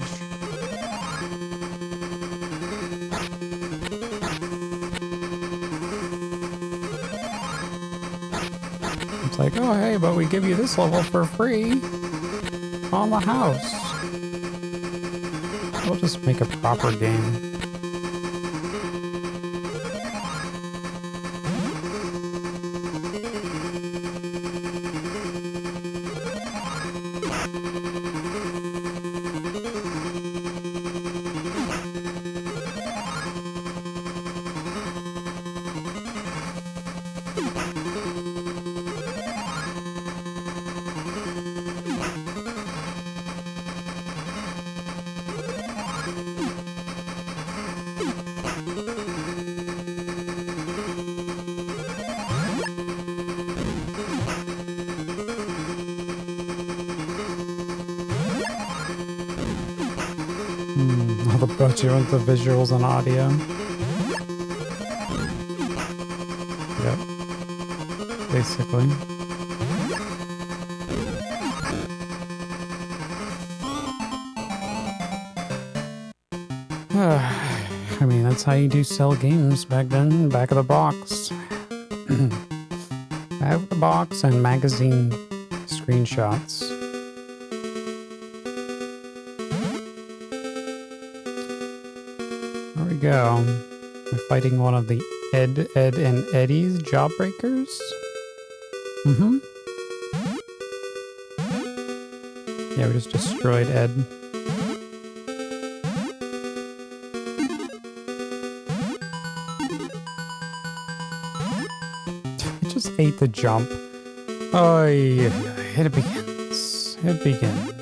It's like, oh hey, but we give you this level for free on the house. We'll just make a proper game. All the budget with the visuals and audio. Yep. Basically. I mean, that's how you do sell games back then. Back of the box. Back of the box and magazine screenshots. There we go. We're fighting one of the Ed, and Eddie's Jawbreakers? Mm-hmm. Yeah, we just destroyed Ed. We just ate the jump. Oh, yeah. It begins. It begins.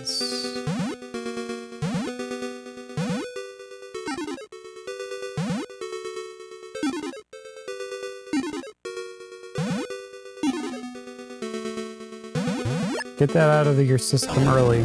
Get that out of your system early.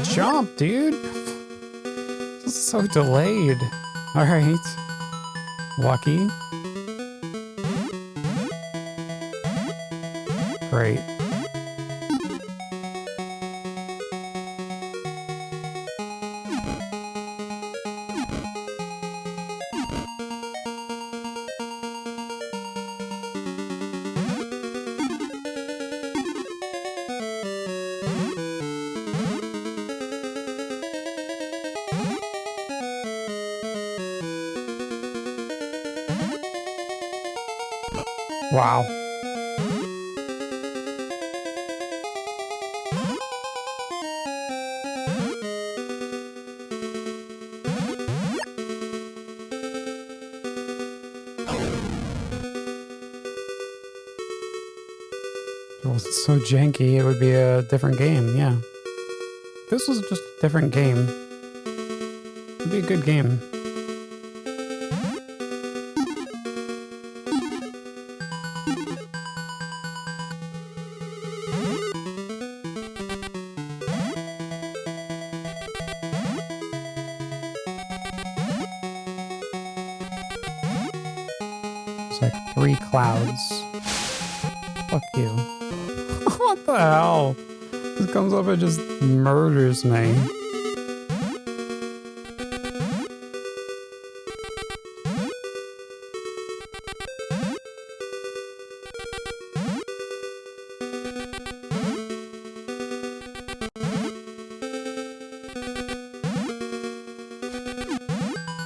Jump, dude. This is so delayed. All right. Lucky. Great. Wow. If it wasn't so janky, it would be a different game, yeah. If this was just a different game, it'd be a good game. Like 3 clouds. Fuck you. What the hell? This comes up and just murders me.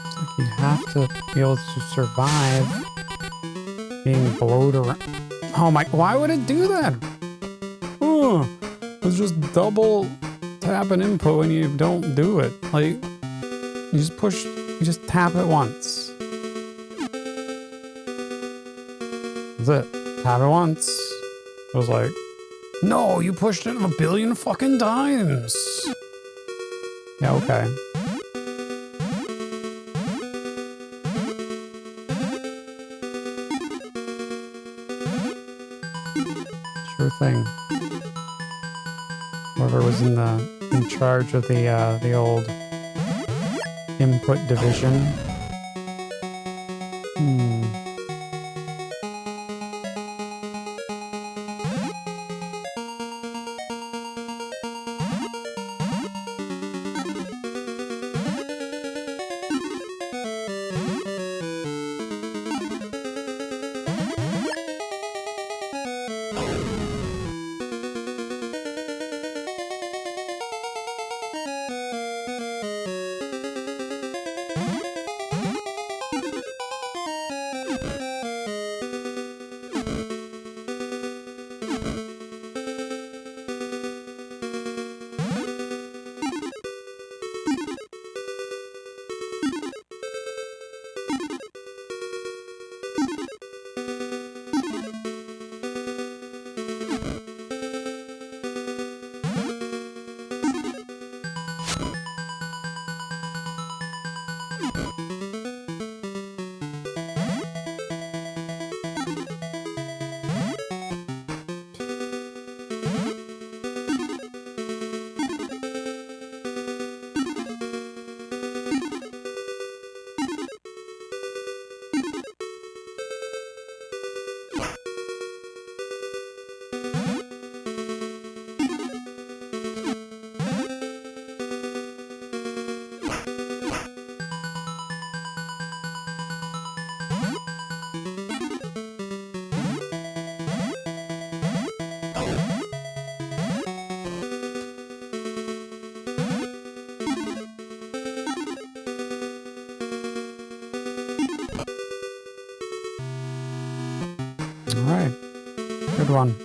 It's like you have to be able to survive being blowed around. Oh my, why would it do that? Oh, it's just double tap an input when you don't do it. Like, you just tap it once. That's it. Tap it once. It was like, no, you pushed it 1 billion fucking times. Yeah, okay. Sure thing. Whoever was in charge of the old input division. Good one.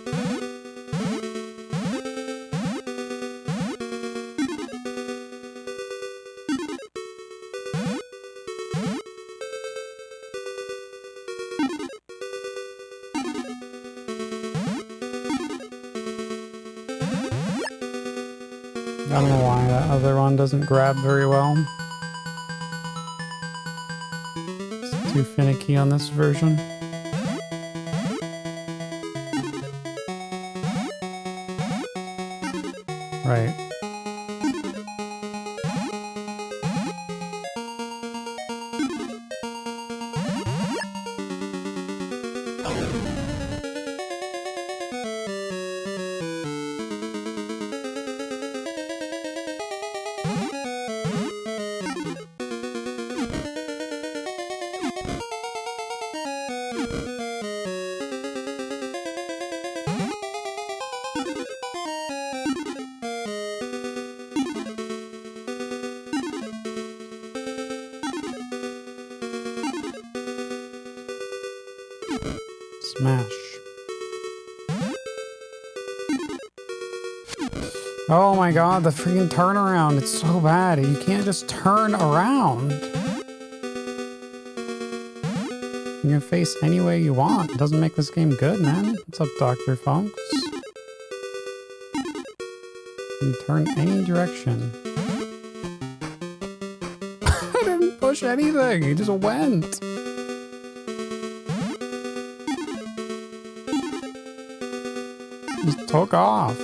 I don't know why that other one doesn't grab very well. It's too finicky on this version. Right. Smash. Oh my god, the freaking turnaround. It's so bad. You can't just turn around. You can face any way you want. It doesn't make this game good, man. What's up, Dr. Funks? You can turn any direction. I didn't push anything. He just went. Just took off.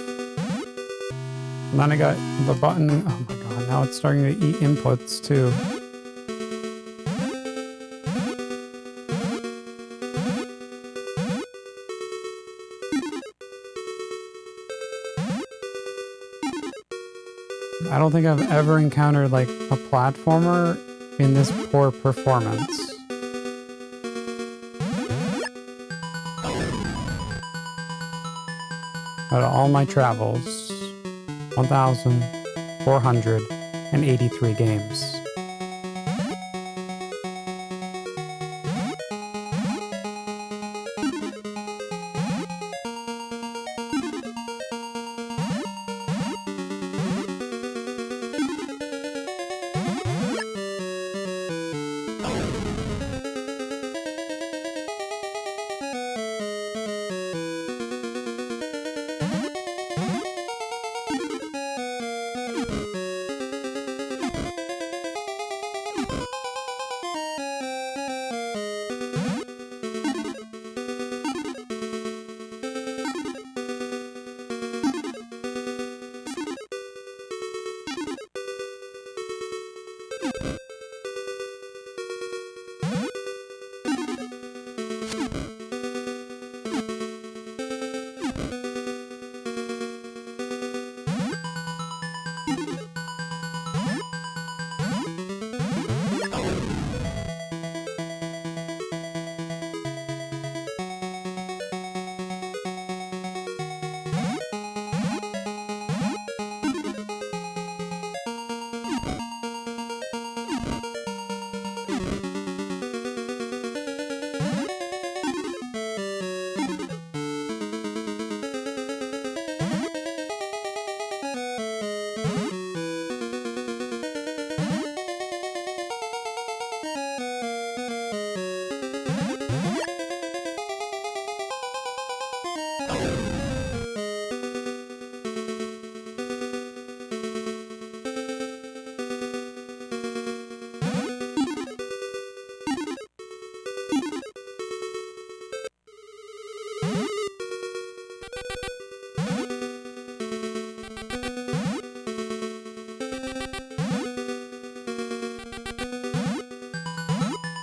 And then I got the button. Oh my god, now it's starting to eat inputs too. I don't think I've ever encountered like a platformer in this poor performance. Out of all my travels, 1,483 games.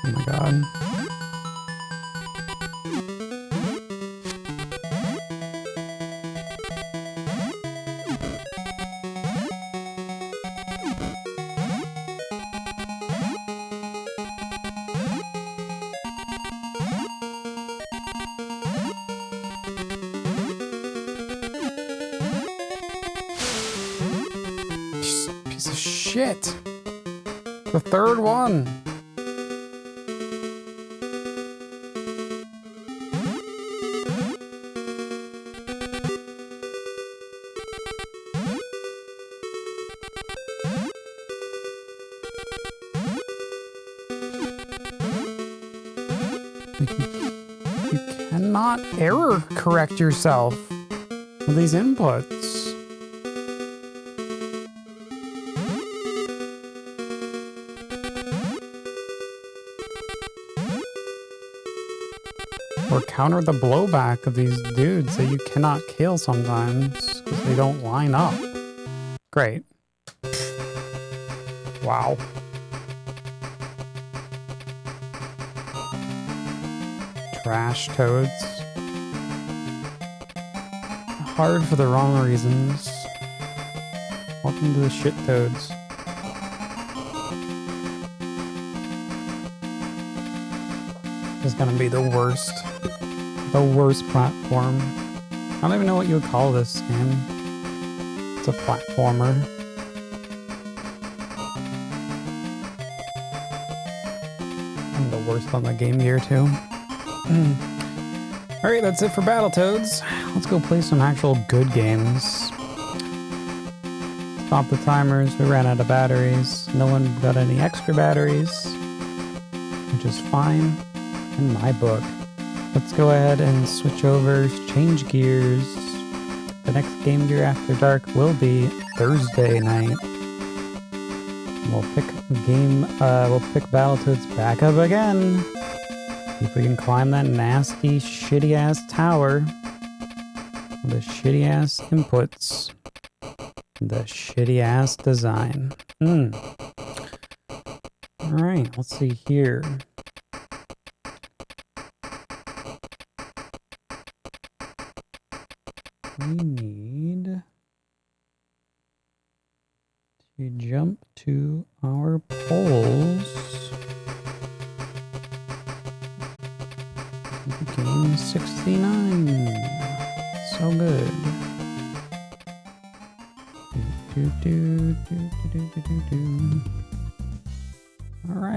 Oh my god. Piece of shit. The third one. not error correct yourself with these inputs? Or counter the blowback of these dudes that you cannot kill sometimes because they don't line up. Great. Wow. Trash toads. Hard for the wrong reasons. Welcome to the shit toads. This is gonna be the worst. The worst platform. I don't even know what you would call this game. It's a platformer. And the worst on the Game Gear too. Alright, that's it for Battletoads. Let's go play some actual good games. Stop the timers, we ran out of batteries. No one got any extra batteries, which is fine in my book. Let's go ahead and switch over, change gears. The next Game Gear After Dark will be Thursday night. We'll pick Battletoads back up again. See if we can climb that nasty, shitty-ass tower with the shitty-ass inputs. The shitty-ass design. Alright, let's see here. We need to jump to our poles. Game 69. So good. All right.